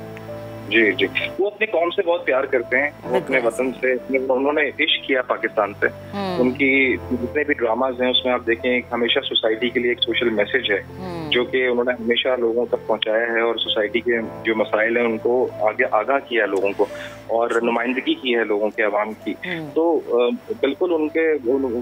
जी, वो अपनी कौम से बहुत प्यार करते हैं, वो अपने वतन से, उन्होंने इश्क किया पाकिस्तान से। उनकी जितने भी ड्रामाज हैं उसमें आप देखें, हमेशा सोसाइटी के लिए एक सोशल मैसेज है जो कि उन्होंने हमेशा लोगों तक पहुंचाया है, और सोसाइटी के जो मसाइल हैं उनको आगे आगाह किया है लोगों को, और नुमाइंदगी की है लोगों के अवाम की। तो बिल्कुल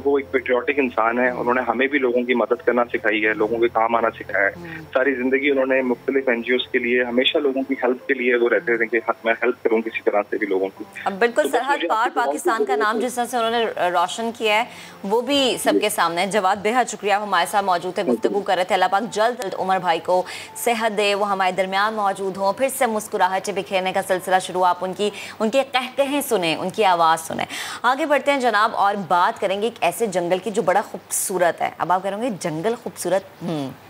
वो एक पेट्रियाटिक इंसान है, उन्होंने हमें भी लोगों की मदद करना सिखाई है, लोगों के काम आना सिखाया है। सारी जिंदगी उन्होंने मुख्तलिफ NGOs के लिए हमेशा लोगों की हेल्प के लिए वो रहते थे कि मैं हेल्प करूं किसी तरह से भी लोगों की। अब बिल्कुल सरहद पार पाकिस्तान का नाम जिस तरह से उन्होंने रोशन किया है वो भी सबके सामने है। जवाद, बेहद शुक्रिया, हमारे साथ मौजूद थे, गुफ्तगू कर रहे थे। अल्लाह पाक जल्द उमर भाई को सेहत दे, वो हमारे दरमियान मौजूद हों, फिर से मुस्कुराहटें बिखेरने का सिलसिला शुरू, आप उनके कहकहे सुने, उनकी आवाज़ सुने। आगे बढ़ते हैं जनाब, और बात करेंगे एक ऐसे जंगल की जो बड़ा खूबसूरत है। अब आप करेंगे जंगल खूबसूरत,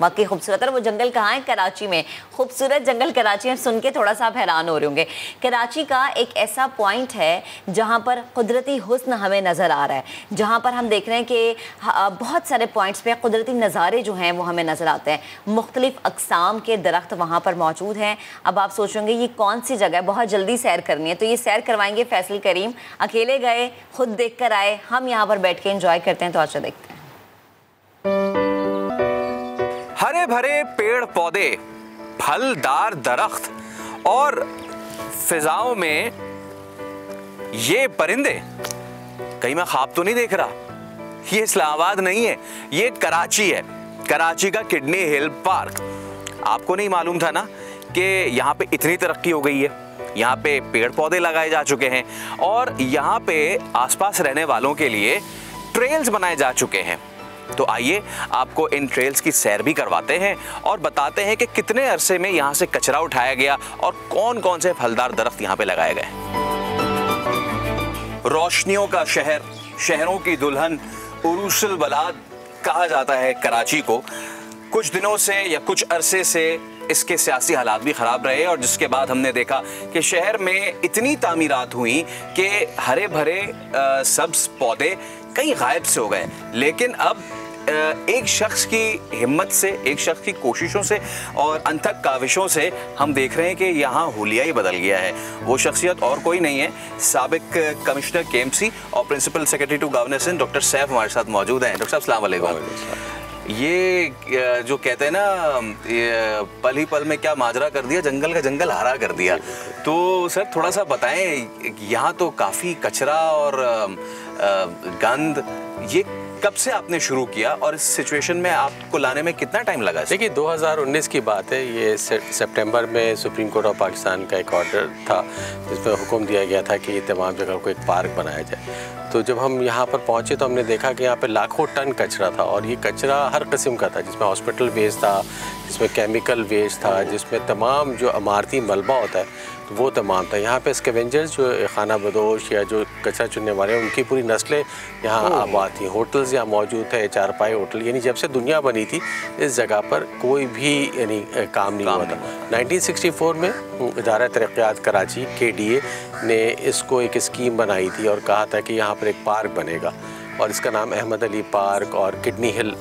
वाकई खूबसूरत है। वो जंगल कहाँ है? कराची में। खूबसूरत जंगल कराची में, सुन के थोड़ा सा आप हैरान हो रहे होंगे। कराची का एक ऐसा पॉइंट है जहाँ पर कुदरती हुस्न हमें नज़र आ रहा है, जहाँ पर हम देख रहे हैं कि बहुत सारे पॉइंट्स पे कुदरती नज़ारे जो हैं वो हमें नज़र आते हैं। मुख्तलिफ अक़साम के दरख्त वहाँ पर मौजूद हैं। अब आप सोचेंगे ये कौन सी जगह है, बहुत जल्दी सैर करनी है, तो ये सैर करवाएंगे फैसल करीम। अकेले गए, खुद देख कर आए, हम यहाँ पर बैठ के इंजॉय करते हैं, तो अच्छा देखते हैं। हरे भरे पेड़ पौधे, फलदार दरख्त और फिजाओं में ये परिंदे, कहीं मैं ख्वाब तो नहीं देख रहा? ये इस्लामाबाद नहीं है, ये कराची है, कराची का किडनी हिल पार्क। आपको नहीं मालूम था ना कि यहाँ पे इतनी तरक्की हो गई है, यहाँ पे पेड़ पौधे लगाए जा चुके हैं और यहाँ पे आसपास रहने वालों के लिए ट्रेल्स बनाए जा चुके हैं। तो आइए आपको इन ट्रेल्स की सैर भी करवाते हैं और बताते हैं कि कितने अरसे में यहाँ से कचरा उठाया गया और कौन कौन से फलदार दरख्त यहाँ पे लगाए गए। रोशनियों का शहर, शहरों की दुल्हन, उरूसुल बलाद कहा जाता है कराची को। कुछ दिनों से या कुछ अरसे से इसके सियासी हालात भी ख़राब रहे और जिसके बाद हमने देखा कि शहर में इतनी तामीरात हुई कि हरे भरे सब्ज़ पौधे कहीं गायब से हो गए। लेकिन अब एक शख्स की हिम्मत से, एक शख्स की कोशिशों से और अनथक काविशों से हम देख रहे हैं कि यहाँ हुलिया ही बदल गया है। वो शख्सियत और कोई नहीं है, साबिक कमिश्नर KMC और principal secretary to governance doctor Saif हमारे साथ मौजूद हैं। डॉक्टर साहब अस्सलाम वालेकुम। ये जो कहते हैं ना, ये पल ही पल में क्या माजरा कर दिया, जंगल का जंगल हरा कर दिया। तो सर थोड़ा सा बताएं, यहाँ तो काफ़ी कचरा और गंद, ये कब से आपने शुरू किया और इस सिचुएशन में आपको लाने में कितना टाइम लगा? देखिए 2019 की बात है, ये सितंबर में सुप्रीम कोर्ट ऑफ पाकिस्तान का एक ऑर्डर था जिसमें हुक्म दिया गया था कि तमाम जगह को एक पार्क बनाया जाए। तो जब हम यहाँ पर पहुँचे तो हमने देखा कि यहाँ पे लाखों टन कचरा था और ये कचरा हर किस्म का था, जिसमें हॉस्पिटल वेस्ट था, जिसमें केमिकल वेस्ट था, जिसमें तमाम जो इमारती मलबा होता है तो वो तमाम था। यहाँ पे स्कैवेंजर्स जो खाना बदोश या जो कचरा चुनने वाले हैं उनकी पूरी नस्लें यहाँ आबाद थी। होटल्स यहाँ मौजूद थे, चारपाई होटल, यानी जब से दुनिया बनी थी इस जगह पर कोई भी यानी काम नहीं हुआ था। 1964 में इदारा तरक्यात कराची KDA ने इसको एक स्कीम बनाई थी और कहा था कि यहाँ पर एक पार्क बनेगा और इसका नाम अहमद अली पार्क और किडनी हिल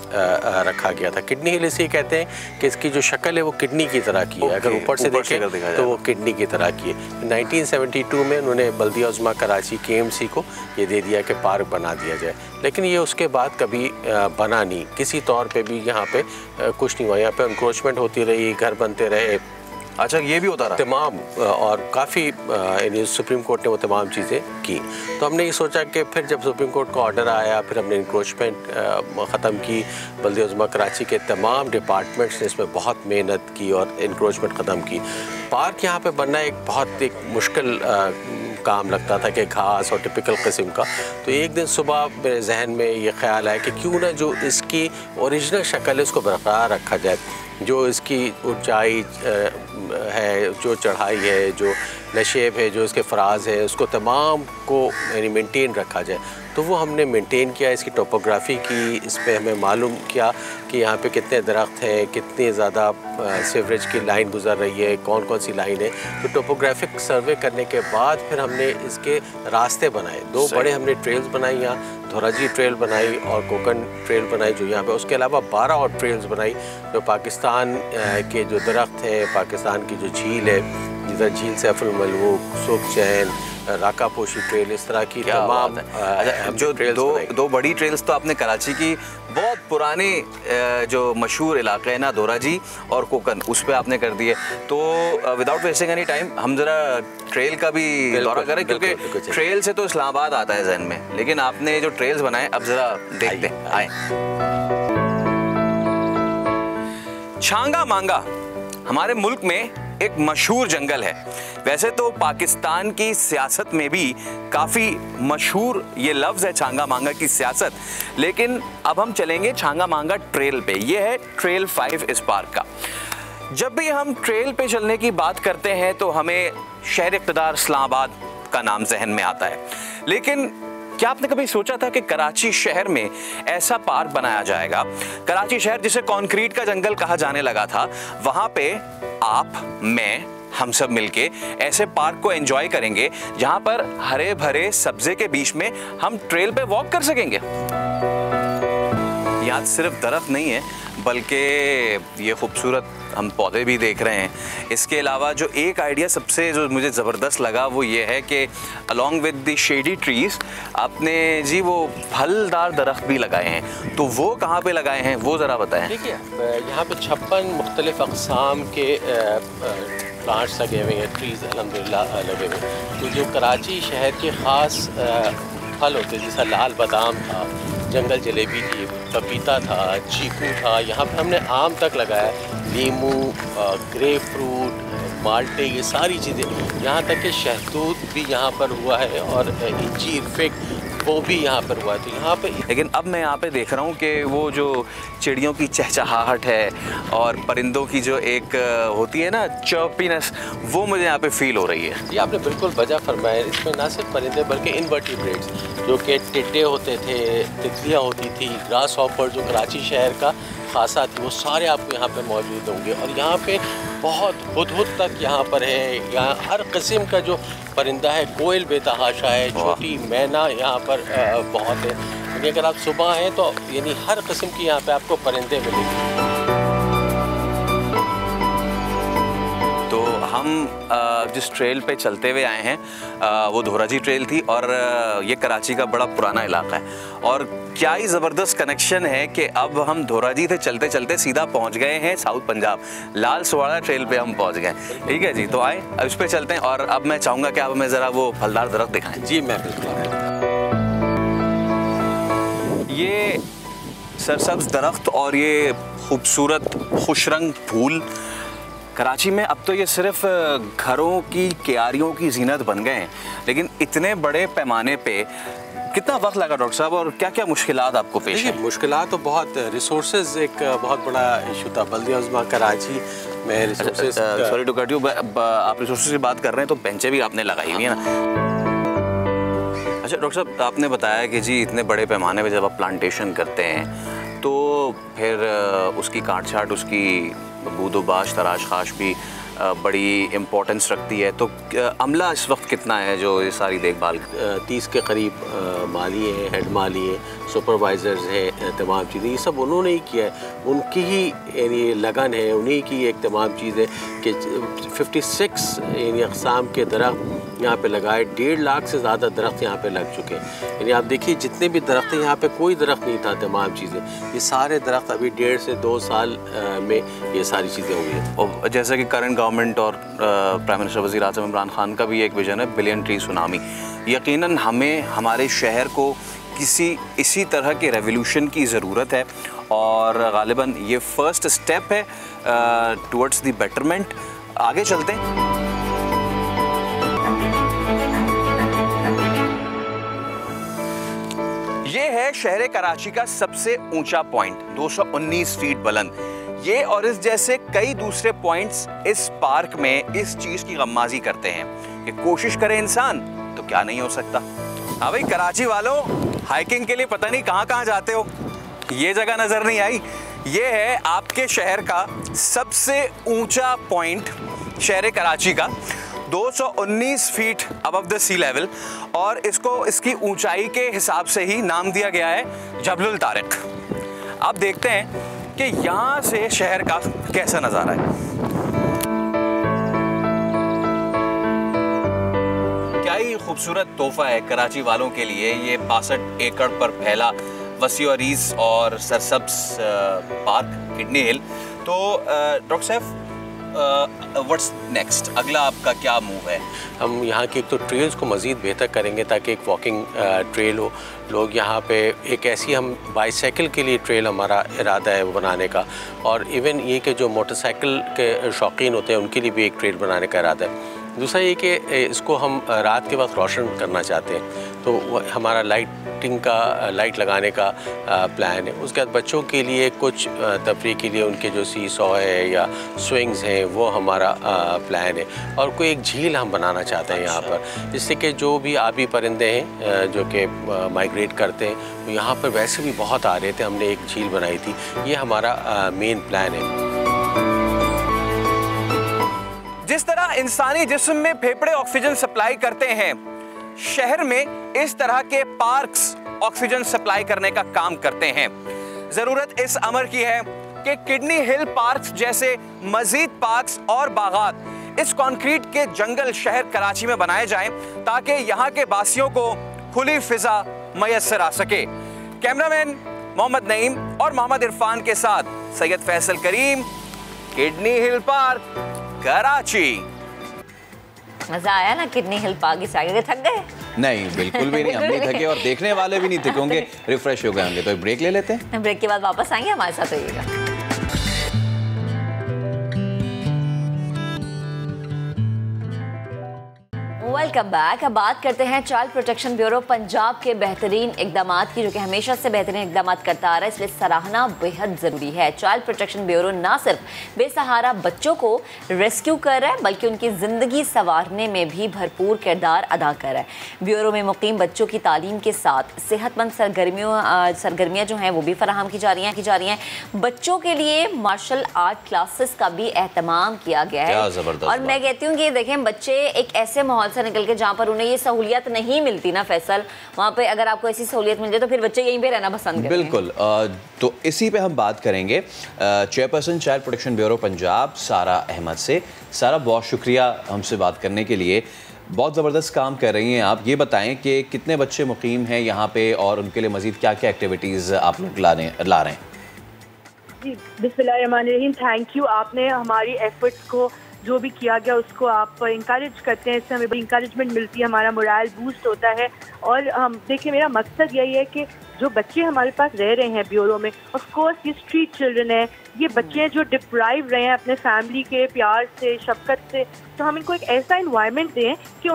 रखा गया था। किडनी हिल इसलिए कहते हैं कि इसकी जो शक्ल है वो किडनी की तरह की है, अगर ऊपर से देखें तो वो किडनी की तरह की है। 1972 में उन्होंने बल्दिया उज़्मा कराची KMC को ये दे दिया कि पार्क बना दिया जाए, लेकिन ये उसके बाद कभी बना नहीं, किसी तौर पर भी यहाँ पर कुछ नहीं हुआ। यहाँ पर इंक्रोचमेंट होती रही, घर बनते रहे। अच्छा, ये भी होता रहा तमाम, और काफ़ी यानी सुप्रीम कोर्ट ने वो तमाम चीज़ें की। तो हमने ये सोचा कि फिर जब सुप्रीम कोर्ट का ऑर्डर आया, फिर हमने इंक्रोचमेंट ख़त्म की। बल्दिया उज़्मा कराची के तमाम डिपार्टमेंट्स ने इसमें बहुत मेहनत की और इंक्रोचमेंट ख़त्म की। पार्क यहाँ पे बनना एक मुश्किल काम लगता था कि घास और टिपिकल किस्म का। तो एक दिन सुबह मेरे जहन में ये ख्याल आया कि क्यों ना जो इसकी ओरिजिनल शक्ल है उसको बरकरार रखा जाए, जो इसकी ऊंचाई है, जो चढ़ाई है, जो नशेब है, जो इसके फ़राज है, उसको तमाम को यानी मेंटेन रखा जाए। तो वो हमने मेंटेन किया, इसकी टोपोग्राफी की, इस पर हमें मालूम किया कि यहाँ पे कितने दरख्त हैं, कितनी ज़्यादा सीवरेज की लाइन गुजर रही है, कौन कौन सी लाइन है। तो टोपोग्राफिक सर्वे करने के बाद फिर हमने इसके रास्ते बनाए। 2 बड़े हमने ट्रेल्स बनाई, यहाँ धोराजी ट्रेल बनाई और कोकन ट्रेल बनाई जो यहाँ पे, उसके अलावा 12 और ट्रेल्स बनाई जो पाकिस्तान के जो दरख्त हैं, पाकिस्तान की जो झील है, जिधर झील सैफुल मलूक, सुख चैन, राका पोशी ट्रेल, इस तरह की तमाम जो दो बड़ी ट्रेल्स तो आपने कराची की बहुत पुराने जो मशहूर इलाके हैं ना, धोराजी और कोकन, उस पर आपने कर दिए। तो विदाउट वेस्टिंग एनी टाइम हम ज़रा ट्रेल का भी दौरा करें, क्योंकि ट्रेल से तो इस्लामाबाद आता है जहन में, लेकिन आपने जो ट्रेल्स बनाए अब ज़रा देखते हैं। आए, छांगा मांगा हमारे मुल्क में एक मशहूर जंगल है। वैसे तो पाकिस्तान की सियासत में भी काफ़ी मशहूर ये लफ्ज़ है छांगा मांगा की सियासत, लेकिन अब हम चलेंगे छांगा मांगा ट्रेल पे। ये है ट्रेल 5 इस पार्क का। जब भी हम ट्रेल पे चलने की बात करते हैं तो हमें शहर इक़्तिदार इस्लामाबाद का नाम जहन में आता है, लेकिन क्या आपने कभी सोचा था कि कराची शहर में ऐसा पार्क बनाया जाएगा? कराची शहर जिसे कंक्रीट का जंगल कहा जाने लगा था, वहां पे आप, मैं, हम सब मिलके ऐसे पार्क को एंजॉय करेंगे जहां पर हरे भरे सब्जे के बीच में हम ट्रेल पे वॉक कर सकेंगे। यहाँ सिर्फ दरख्त नहीं है बल्कि ये खूबसूरत हम पौधे भी देख रहे हैं। इसके अलावा जो एक आइडिया सबसे जो मुझे ज़बरदस्त लगा वो ये है कि along with the shady trees आपने जी वो फलदार दरख्त भी लगाए हैं। तो वो कहाँ पे लगाए हैं वो ज़रा बताएं। देखिए यहाँ पे 56 मुख्तलिफ अक़साम के प्लांट्स लगे हुए हैं, ट्रीज़ अल्हम्दुलिल्लाह लगे हुए हैं। तो जो कराची शहर के ख़ास फल होते हैं, जैसा लाल बादाम था, जंगल जलेबी थी, पपीता था, चीकू था, यहाँ पे हमने आम तक लगाया, नींबू, ग्रेप फ्रूट, माल्टे, ये सारी चीज़ें, यहाँ तक कि शहतूत भी यहाँ पर हुआ है और इंजीर, फिग, वो भी यहाँ पर हुआ है। तो यहाँ पे लेकिन अब मैं यहाँ पे देख रहा हूँ कि वो जो चिड़ियों की चहचहाहट है और परिंदों की जो एक होती है ना चर्पीनेस, वो मुझे यहाँ पे फील हो रही है। ये आपने बिल्कुल वजह फरमाया। इसमें ना सिर्फ परिंदे बल्कि इनवर्टिब्रेट्स जो कि टिड्डे होते थे, तितलियाँ होती थी, ग्रास हॉपर जो कराची शहर का खासा थी, वो सारे आपको यहाँ पे मौजूद होंगे। और यहाँ पे बहुत हुदहुद तक यहाँ पर है। यहाँ हर किस्म का जो परिंदा है, कोयल बेतहाशा है, छोटी मैना यहाँ पर बहुत है। यानी अगर आप सुबह आएँ तो यानी हर किस्म की यहाँ पे आपको परिंदे मिलेंगे। तो हम जिस ट्रेल पे चलते हुए आए हैं वो धोराजी ट्रेल थी और ये कराची का बड़ा पुराना इलाका है और क्या ही ज़बरदस्त कनेक्शन है कि अब हम धोराजी से चलते चलते सीधा पहुंच गए हैं साउथ पंजाब, लाल सुवाड़ा ट्रेल पे हम पहुंच गए। ठीक है जी, तो आए अब इस पे चलते हैं और अब मैं चाहूँगा कि आप हमें ज़रा वो फलदार दरख्त दिखाएँ। जी मैं बिल्कुल। ये सरसब्ज दरख्त और ये खूबसूरत खुशरंग फूल कराची में अब तो ये सिर्फ घरों की क्यारियों की जीनत बन गए हैं, लेकिन इतने बड़े पैमाने पे कितना वक्त लगा डॉक्टर साहब और क्या क्या मुश्किलात आपको पेश है? मुश्किलात तो बहुत, रिसोर्सेज एक बहुत बड़ा इशू था। बल्दिया उज़्मा कराची में resources, sorry to cut you, आप रिसोर्सेज की बात कर रहे हैं तो बेंचें भी आपने लगाई हुई है ना। अच्छा डॉक्टर साहब, आपने बताया कि जी इतने बड़े पैमाने पे जब आप प्लांटेशन करते हैं तो फिर उसकी काट छाट, उसकी बूदोबाश, तराश खाश भी बड़ी इम्पोर्टेंस रखती है। तो अमला इस वक्त कितना है जो ये सारी देखभाल? 30 के करीब माली हैं, हेड माली हैं, सुपरवाइज़र्स हैं, तमाम चीज़ें ये सब उन्होंने ही किया है। उनकी ही यानी लगन है, उन्हीं की एक तमाम चीज़ें कि 56 यानी अक़साम के दरख्त यहाँ पे लगाए, 1.5 लाख से ज़्यादा दरख्त यहाँ पे लग चुके हैं। यानी आप देखिए जितने भी दरख्त हैं यहाँ पे कोई दरख्त नहीं था, तमाम चीज़ें, ये सारे दरख्त अभी 1.5 से 2 साल में ये सारी चीज़ें हुई हैं। और जैसा कि करंट गवर्नमेंट और प्राइम मिनिस्टर वज़ीर आज़म इमरान खान का भी एक विजन है, बिलियन ट्री सुनामी। यकीनन हमें हमारे शहर को किसी इसी तरह के रेवोल्यूशन की ज़रूरत है और गालिबन ये फर्स्ट स्टेप है टुवर्ड्स द बेटरमेंट। आगे चलते हैं। ये है शहर कराची का सबसे ऊंचा पॉइंट, 219 फीट बुलंद। ये और इस जैसे कई दूसरे पॉइंट्स इस पार्क में इस चीज की गम्माजी करते हैं कि कोशिश करे इंसान तो क्या नहीं हो सकता। हाँ भाई कराची वालों, हाइकिंग के लिए पता नहीं कहाँ कहाँ जाते हो, ये जगह नजर नहीं आई। ये है आपके शहर का सबसे ऊंचा पॉइंट शहर कराची का, 219 feet above the sea level, और इसको इसकी ऊंचाई के हिसाब से ही नाम दिया गया है जबलुल तारिक। अब देखते हैं कि यहाँ से शहर का कैसा नज़ारा है। क्या ही खूबसूरत तोहफा है कराची वालों के लिए ये 62 एकड़ पर फैला वसीअरीज और सरसब्ज पार्क किडनी हिल। तो डॉक्टर साहब, व्हाट्स नेक्स्ट, अगला आपका क्या मूव है? हम यहाँ की एक तो ट्रेल्स को मज़ीद बेहतर करेंगे ताकि एक वॉकिंग ट्रेल हो। लोग यहाँ पे एक ऐसी, हम बाईसाइकिल के लिए ट्रेल हमारा इरादा है वो बनाने का, और इवन ये कि जो मोटरसाइकिल के शौकीन होते हैं उनके लिए भी एक ट्रेल बनाने का इरादा है। दूसरा ये कि इसको हम रात के वक्त रोशन करना चाहते हैं, तो हमारा लाइट लगाने का प्लान है। उसके बाद बच्चों के लिए कुछ तफरीह के लिए उनके जो सी सॉ है या स्विंग्स हैं वो हमारा प्लान है। और कोई एक झील हम बनाना चाहते हैं यहाँ पर, जिससे कि जो भी आबी परिंदे हैं जो कि माइग्रेट करते हैं, तो यहाँ पर वैसे भी बहुत आ रहे थे, हमने एक झील बनाई थी। ये हमारा मेन प्लान है। जिस तरह इंसानी जिस्म में फेफड़े ऑक्सीजन सप्लाई करते हैं, शहर में इस तरह के पार्क्स ऑक्सीजन सप्लाई करने का काम करते हैं। जरूरत इस अमर की है कि किडनी हिल पार्क्स जैसे मजीद पार्क्स और बागात इस कंक्रीट के जंगल शहर कराची में बनाए जाएं, ताकि यहाँ के वासियों को खुली फिजा मयसर आ सके। कैमरामैन मोहम्मद नईम और मोहम्मद इरफान के साथ सैयद फैसल करीम, किडनी हिल पार्क, कराची। मजा आया ना, किडनी हिल पागी से आगे थक गए? नहीं, बिल्कुल भी नहीं, हम नहीं थके और देखने वाले भी नहीं थके होंगे, रिफ्रेश हो गए होंगे। तो एक ब्रेक ले लेते हैं, ब्रेक के बाद वापस आएंगे, हमारे साथ रहिएगा। Welcome back. अब बात करते हैं चाइल्ड प्रोटेक्शन ब्यूरो पंजाब के बेहतरीन इकदाम की, जो कि हमेशा से बेहतरीन इकदाम करता आ रहा है, इसलिए सराहना बेहद ज़रूरी है। चाइल्ड प्रोटेक्शन ब्यूरो ना सिर्फ बेसहारा बच्चों को रेस्क्यू कर रहा है, बल्कि उनकी ज़िंदगी संवारने में भी भरपूर किरदार अदा कर रहा है। ब्यूरो में मुकीम बच्चों की तालीम के साथ सेहतमंद सरगर्मियाँ जो हैं वो भी फराहम की जा रही हैं। बच्चों के लिए मार्शल आर्ट क्लासेस का भी एहतमाम किया गया है। और मैं कहती हूँ कि देखें, बच्चे एक ऐसे माहौल से निकल के जहाँ पर उन्हें ये सहूलियत नहीं मिलती ना फैसल, वहाँ पे अगर आपको ऐसी सहूलियत मिल जाए तो फिर बच्चे यहीं पे रहना पसंद करेंगे। बिल्कुल। तो इसी पे हम बात करेंगे chairperson child protection bureau Punjab सारा अहमद से। सारा, बहुत शुक्रिया हमसे बात करने के लिए, बहुत ज़बरदस्त काम कर रही हैं आप। ये बताएं कि कितने बच्चे मुकीम हैं यहाँ पे और उनके लिए मज़ीद क्या क्या एक्टिविटीज़ आप लोग ला रहे हैं? जी, बिस्मिल्लाहिर्रहमानिर्रहीम। Thank you. आपने हमारी एफर्ट्स को जो भी किया गया उसको आप इंकरेज करते हैं, इससे हमें बड़ी इंकरेजमेंट मिलती है, हमारा मोरल बूस्ट होता है। और हम देखिए, मेरा मकसद यही है कि जो बच्चे हमारे पास रह रहे हैं ब्यूरो में, ऑफ कोर्स ये स्ट्रीट चिल्ड्रन है, ये बच्चे हैं जो डिप्राइव रहे हैं अपने फैमिली के प्यार से, शफकत से, तो हम इनको एक ऐसा इन्वायरमेंट दें कि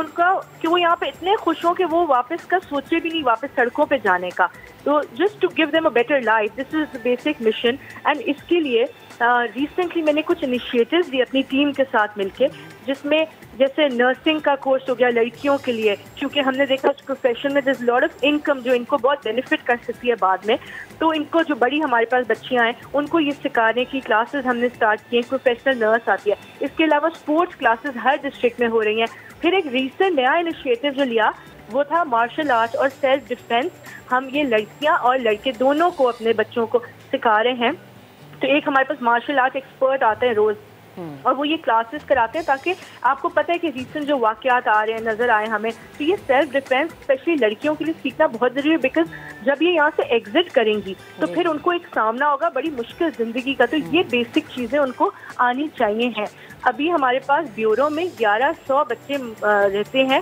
वो यहाँ पे इतने खुश हों कि वो वापस का सोचे भी नहीं वापस सड़कों पे जाने का। तो just to give them a better life, this is the basic mission. And इसके लिए रिसेंटली मैंने कुछ इनिशिएटिव्स दी अपनी टीम के साथ मिलके, जिसमें जैसे नर्सिंग का कोर्स हो गया लड़कियों के लिए, क्योंकि हमने देखा उस प्रोफेशन में दिस लॉट ऑफ इनकम जो इनको बहुत बेनिफिट कर सकती है बाद में। तो इनको जो बड़ी हमारे पास बच्चियां हैं उनको ये सिखाने की क्लासेस हमने स्टार्ट की हैं। प्रोफेशनल नर्स आती है, इसके अलावा स्पोर्ट्स क्लासेस हर डिस्ट्रिक्ट में हो रही हैं। फिर एक रीसेंट नया इनिशिएटिव जो लिया वो था मार्शल आर्ट और सेल्फ डिफेंस। हम ये लड़कियां और लड़के दोनों को अपने बच्चों को सिखा रहे हैं। तो एक हमारे पास मार्शल आर्ट एक्सपर्ट आते हैं रोज, और वो ये क्लासेस कराते हैं ताकि आपको पता है कि रिसेंट जो वाकयात आ रहे हैं नजर आए हमें, तो ये सेल्फ डिफेंस स्पेशली लड़कियों के लिए सीखना बहुत जरूरी है। बिकॉज जब ये यहाँ से एग्जिट करेंगी तो फिर उनको एक सामना होगा बड़ी मुश्किल जिंदगी का, तो ये बेसिक चीजें उनको आनी चाहिए हैं। अभी हमारे पास ब्यूरो में 1100 बच्चे रहते हैं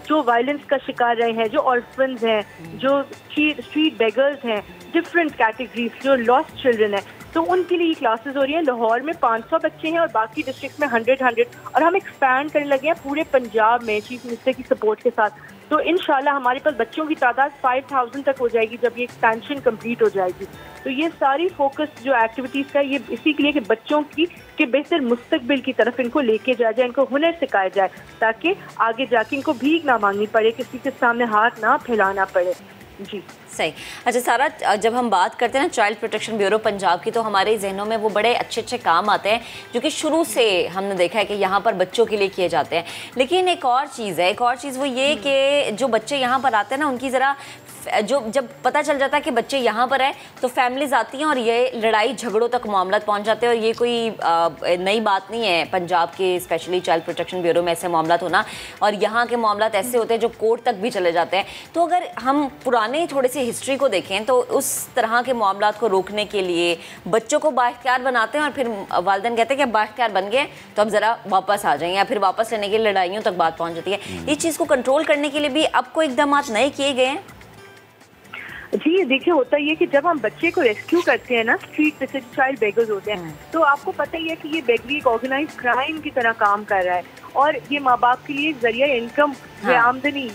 जो वायलेंस का शिकार रहे हैं, जो ऑर्फन्स हैं, जो स्ट्रीट बेगर्स हैं, डिफरेंट कैटेगरीज, जो लॉस्ट चिल्ड्रन है, तो उनके लिए क्लासेस हो रही हैं। लाहौर में 500 बच्चे हैं और बाकी डिस्ट्रिक्ट में 100, और हम एक्सपैंड करने लगे हैं पूरे पंजाब में चीफ मिनिस्टर की सपोर्ट के साथ। तो इंशाल्लाह हमारे पास बच्चों की तादाद 5000 तक हो जाएगी जब ये एक्सपेंशन कंप्लीट हो जाएगी। तो ये सारी फोकस जो एक्टिविटीज़ का ये इसी के लिए कि बच्चों के बेहतर मुस्तकबिल की तरफ इनको लेके जाया जाए, इनको हुनर सिखाया जाए, ताकि आगे जाके इनको भीख ना मांगनी पड़े, किसी के सामने हाथ ना फैलाना पड़े। जी सही। अच्छा सारा, जब हम बात करते हैं ना चाइल्ड प्रोटेक्शन ब्यूरो पंजाब की, तो हमारे जहनों में वो बड़े अच्छे अच्छे काम आते हैं जो कि शुरू से हमने देखा है कि यहाँ पर बच्चों के लिए किए जाते हैं। लेकिन एक और चीज़ वो ये कि जो बच्चे यहाँ पर आते हैं ना, उनकी ज़रा जब पता चल जाता है कि बच्चे यहाँ पर हैं तो फैमिलीज़ आती हैं और ये लड़ाई झगड़ों तक मामला पहुँच जाते हैं। और ये कोई नई बात नहीं है पंजाब के स्पेशली चाइल्ड प्रोटेक्शन ब्यूरो में ऐसे मामला होना, और यहाँ के मामला ऐसे होते हैं जो कोर्ट तक भी चले जाते हैं। तो अगर हम पुराने थोड़े से हिस्ट्री को देखें तो उस तरह के मामला को रोकने के लिए बच्चों को बाइख्तियार बनाते हैं और फिर वालिदैन कहते हैं कि अब बाइख्तियार बन गए तो अब ज़रा वापस आ जाएं, या फिर वापस लेने के लिए लड़ाइयों तक बात पहुँच जाती है। इस चीज़ को कंट्रोल करने के लिए भी अब कोई इकदाम नए किए गए हैं? जी देखिए, होता ये कि जब हम बच्चे को रेस्क्यू करते हैं ना, स्ट्रीट पे से चाइल्ड बेगर्स होते हैं, तो आपको पता ही है कि ये बेगरी एक ऑर्गेनाइज क्राइम की तरह काम कर रहा है, और ये माँ बाप के लिए जरिया इनकम आमदनी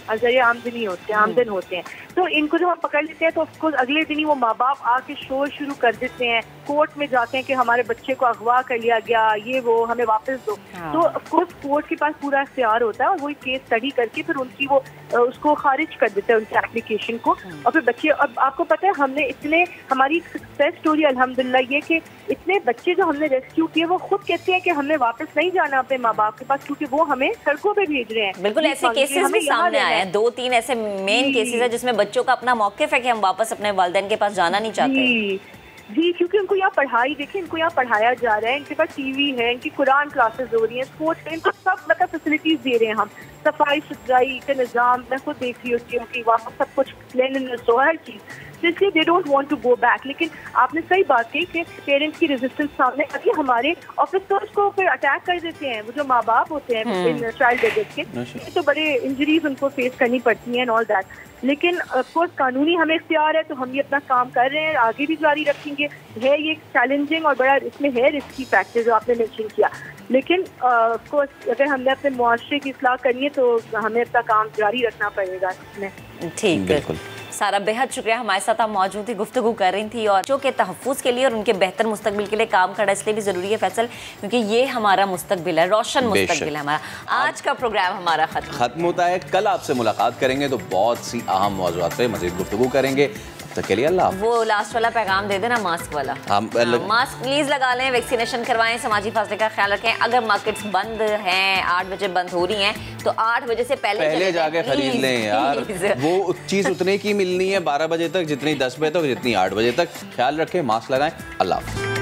आमदन होते हैं। तो इनको जब हम पकड़ लेते हैं तो ऑफकोर्स अगले दिन ही वो माँ बाप आके शोर शुरू कर देते हैं, कोर्ट में जाते हैं कि हमारे बच्चे को अगवा कर लिया गया, ये वो हमें वापस दो। तो ऑफकोर्स कोर्ट के पास पूरा इख्तियार होता है और वही केस स्टडी करके फिर उनकी वो उसको खारिज कर देते हैं, उनकी एप्लीकेशन को। और फिर बच्चे, अब आपको पता है हमने इतने, हमारी सक्सेस स्टोरी अल्हम्दुलिल्लाह ये कि इतने बच्चे जो हमने रेस्क्यू किए वो खुद कहते हैं कि हमें वापस नहीं जाना अपने माँ बाप के पास, क्योंकि वो हमें सड़कों पे भेज रहे हैं। बिल्कुल ऐसे केसेस भी सामने आए हैं, 2-3 ऐसे मेन केसेस है जिसमें बच्चों का अपना मौक़िफ़ है कि हम वापस अपने वालिदैन के पास जाना नहीं चाहते। जी, क्योंकि उनको यहाँ पढ़ाई, देखिए इनको यहाँ पढ़ाया जा रहा है, इनके पास टीवी है, इनकी कुरान क्लासेस हो रही हैं, स्पोर्ट्स, इनको सब मतलब फैसिलिटीज दे रहे हैं हम, सफाई सुथराई का निज़ाम, मैं खुद देख रही होती हूँ कि वहाँ सब कुछ क्लीनलीनेस हो, हर चीज़। तो इसलिए they don't want to go back. लेकिन आपने सही बात कही कि पेरेंट्स की रेजिस्टेंस सामने आती है, हमारे ऑफिसर्स को फिर अटैक कर देते हैं, वो जो माँ बाप होते हैं चाइल्ड लेबर्स के, तो बड़े इंजरीज उनको फेस करनी पड़ती हैं एंड ऑल दैट। लेकिन ऑफकोर्स कानूनी हमें इख्तियार है, तो हम ये अपना काम कर रहे हैं, आगे भी जारी रखेंगे। है ये चैलेंजिंग और बड़ा इसमें है रिस्की फैक्टर जो आपने मेंशन किया, लेकिन ऑफकोर्स अगर हमने अपने मुआशरे की इस्लाह करनी है तो हमें अपना काम जारी रखना पड़ेगा इसमें। ठीक, बिल्कुल। सारा बेहद शुक्रिया, हमारे साथ आप मौजूद थी, गुफ्तगू कर रही थी और बच्चों के तहफ़्फ़ुज़ के लिए और उनके बेहतर मुस्तकबिल के लिए काम करना इसलिए भी ज़रूरी है फैसल, क्योंकि ये हमारा मुस्तकबिल है, रोशन मुस्तकबिल है हमारा। आज का प्रोग्राम हमारा ख़त्म होता है। कल आपसे मुलाकात करेंगे तो बहुत सी अहम मौज़ूआत पे मज़ीद गुफ्तगू करेंगे। तब तक के लिए अल्लाह। वो लास्ट वाला पैगाम दे देना, मास्क वाला। मास्क प्लीज़ लगा लें, वैक्सीनेशन करवाएं, समाजी फासले का ख्याल रखें। अगर मार्केट्स बंद हैं, 8 बजे बंद हो रही हैं, तो 8 बजे से पहले जाके खरीद लें यार। वो चीज़ उतने की मिलनी है 12 बजे तक जितनी 10 बजे तक, जितनी 8 बजे तक। ख्याल रखें, मास्क लगाएं। अल्लाह।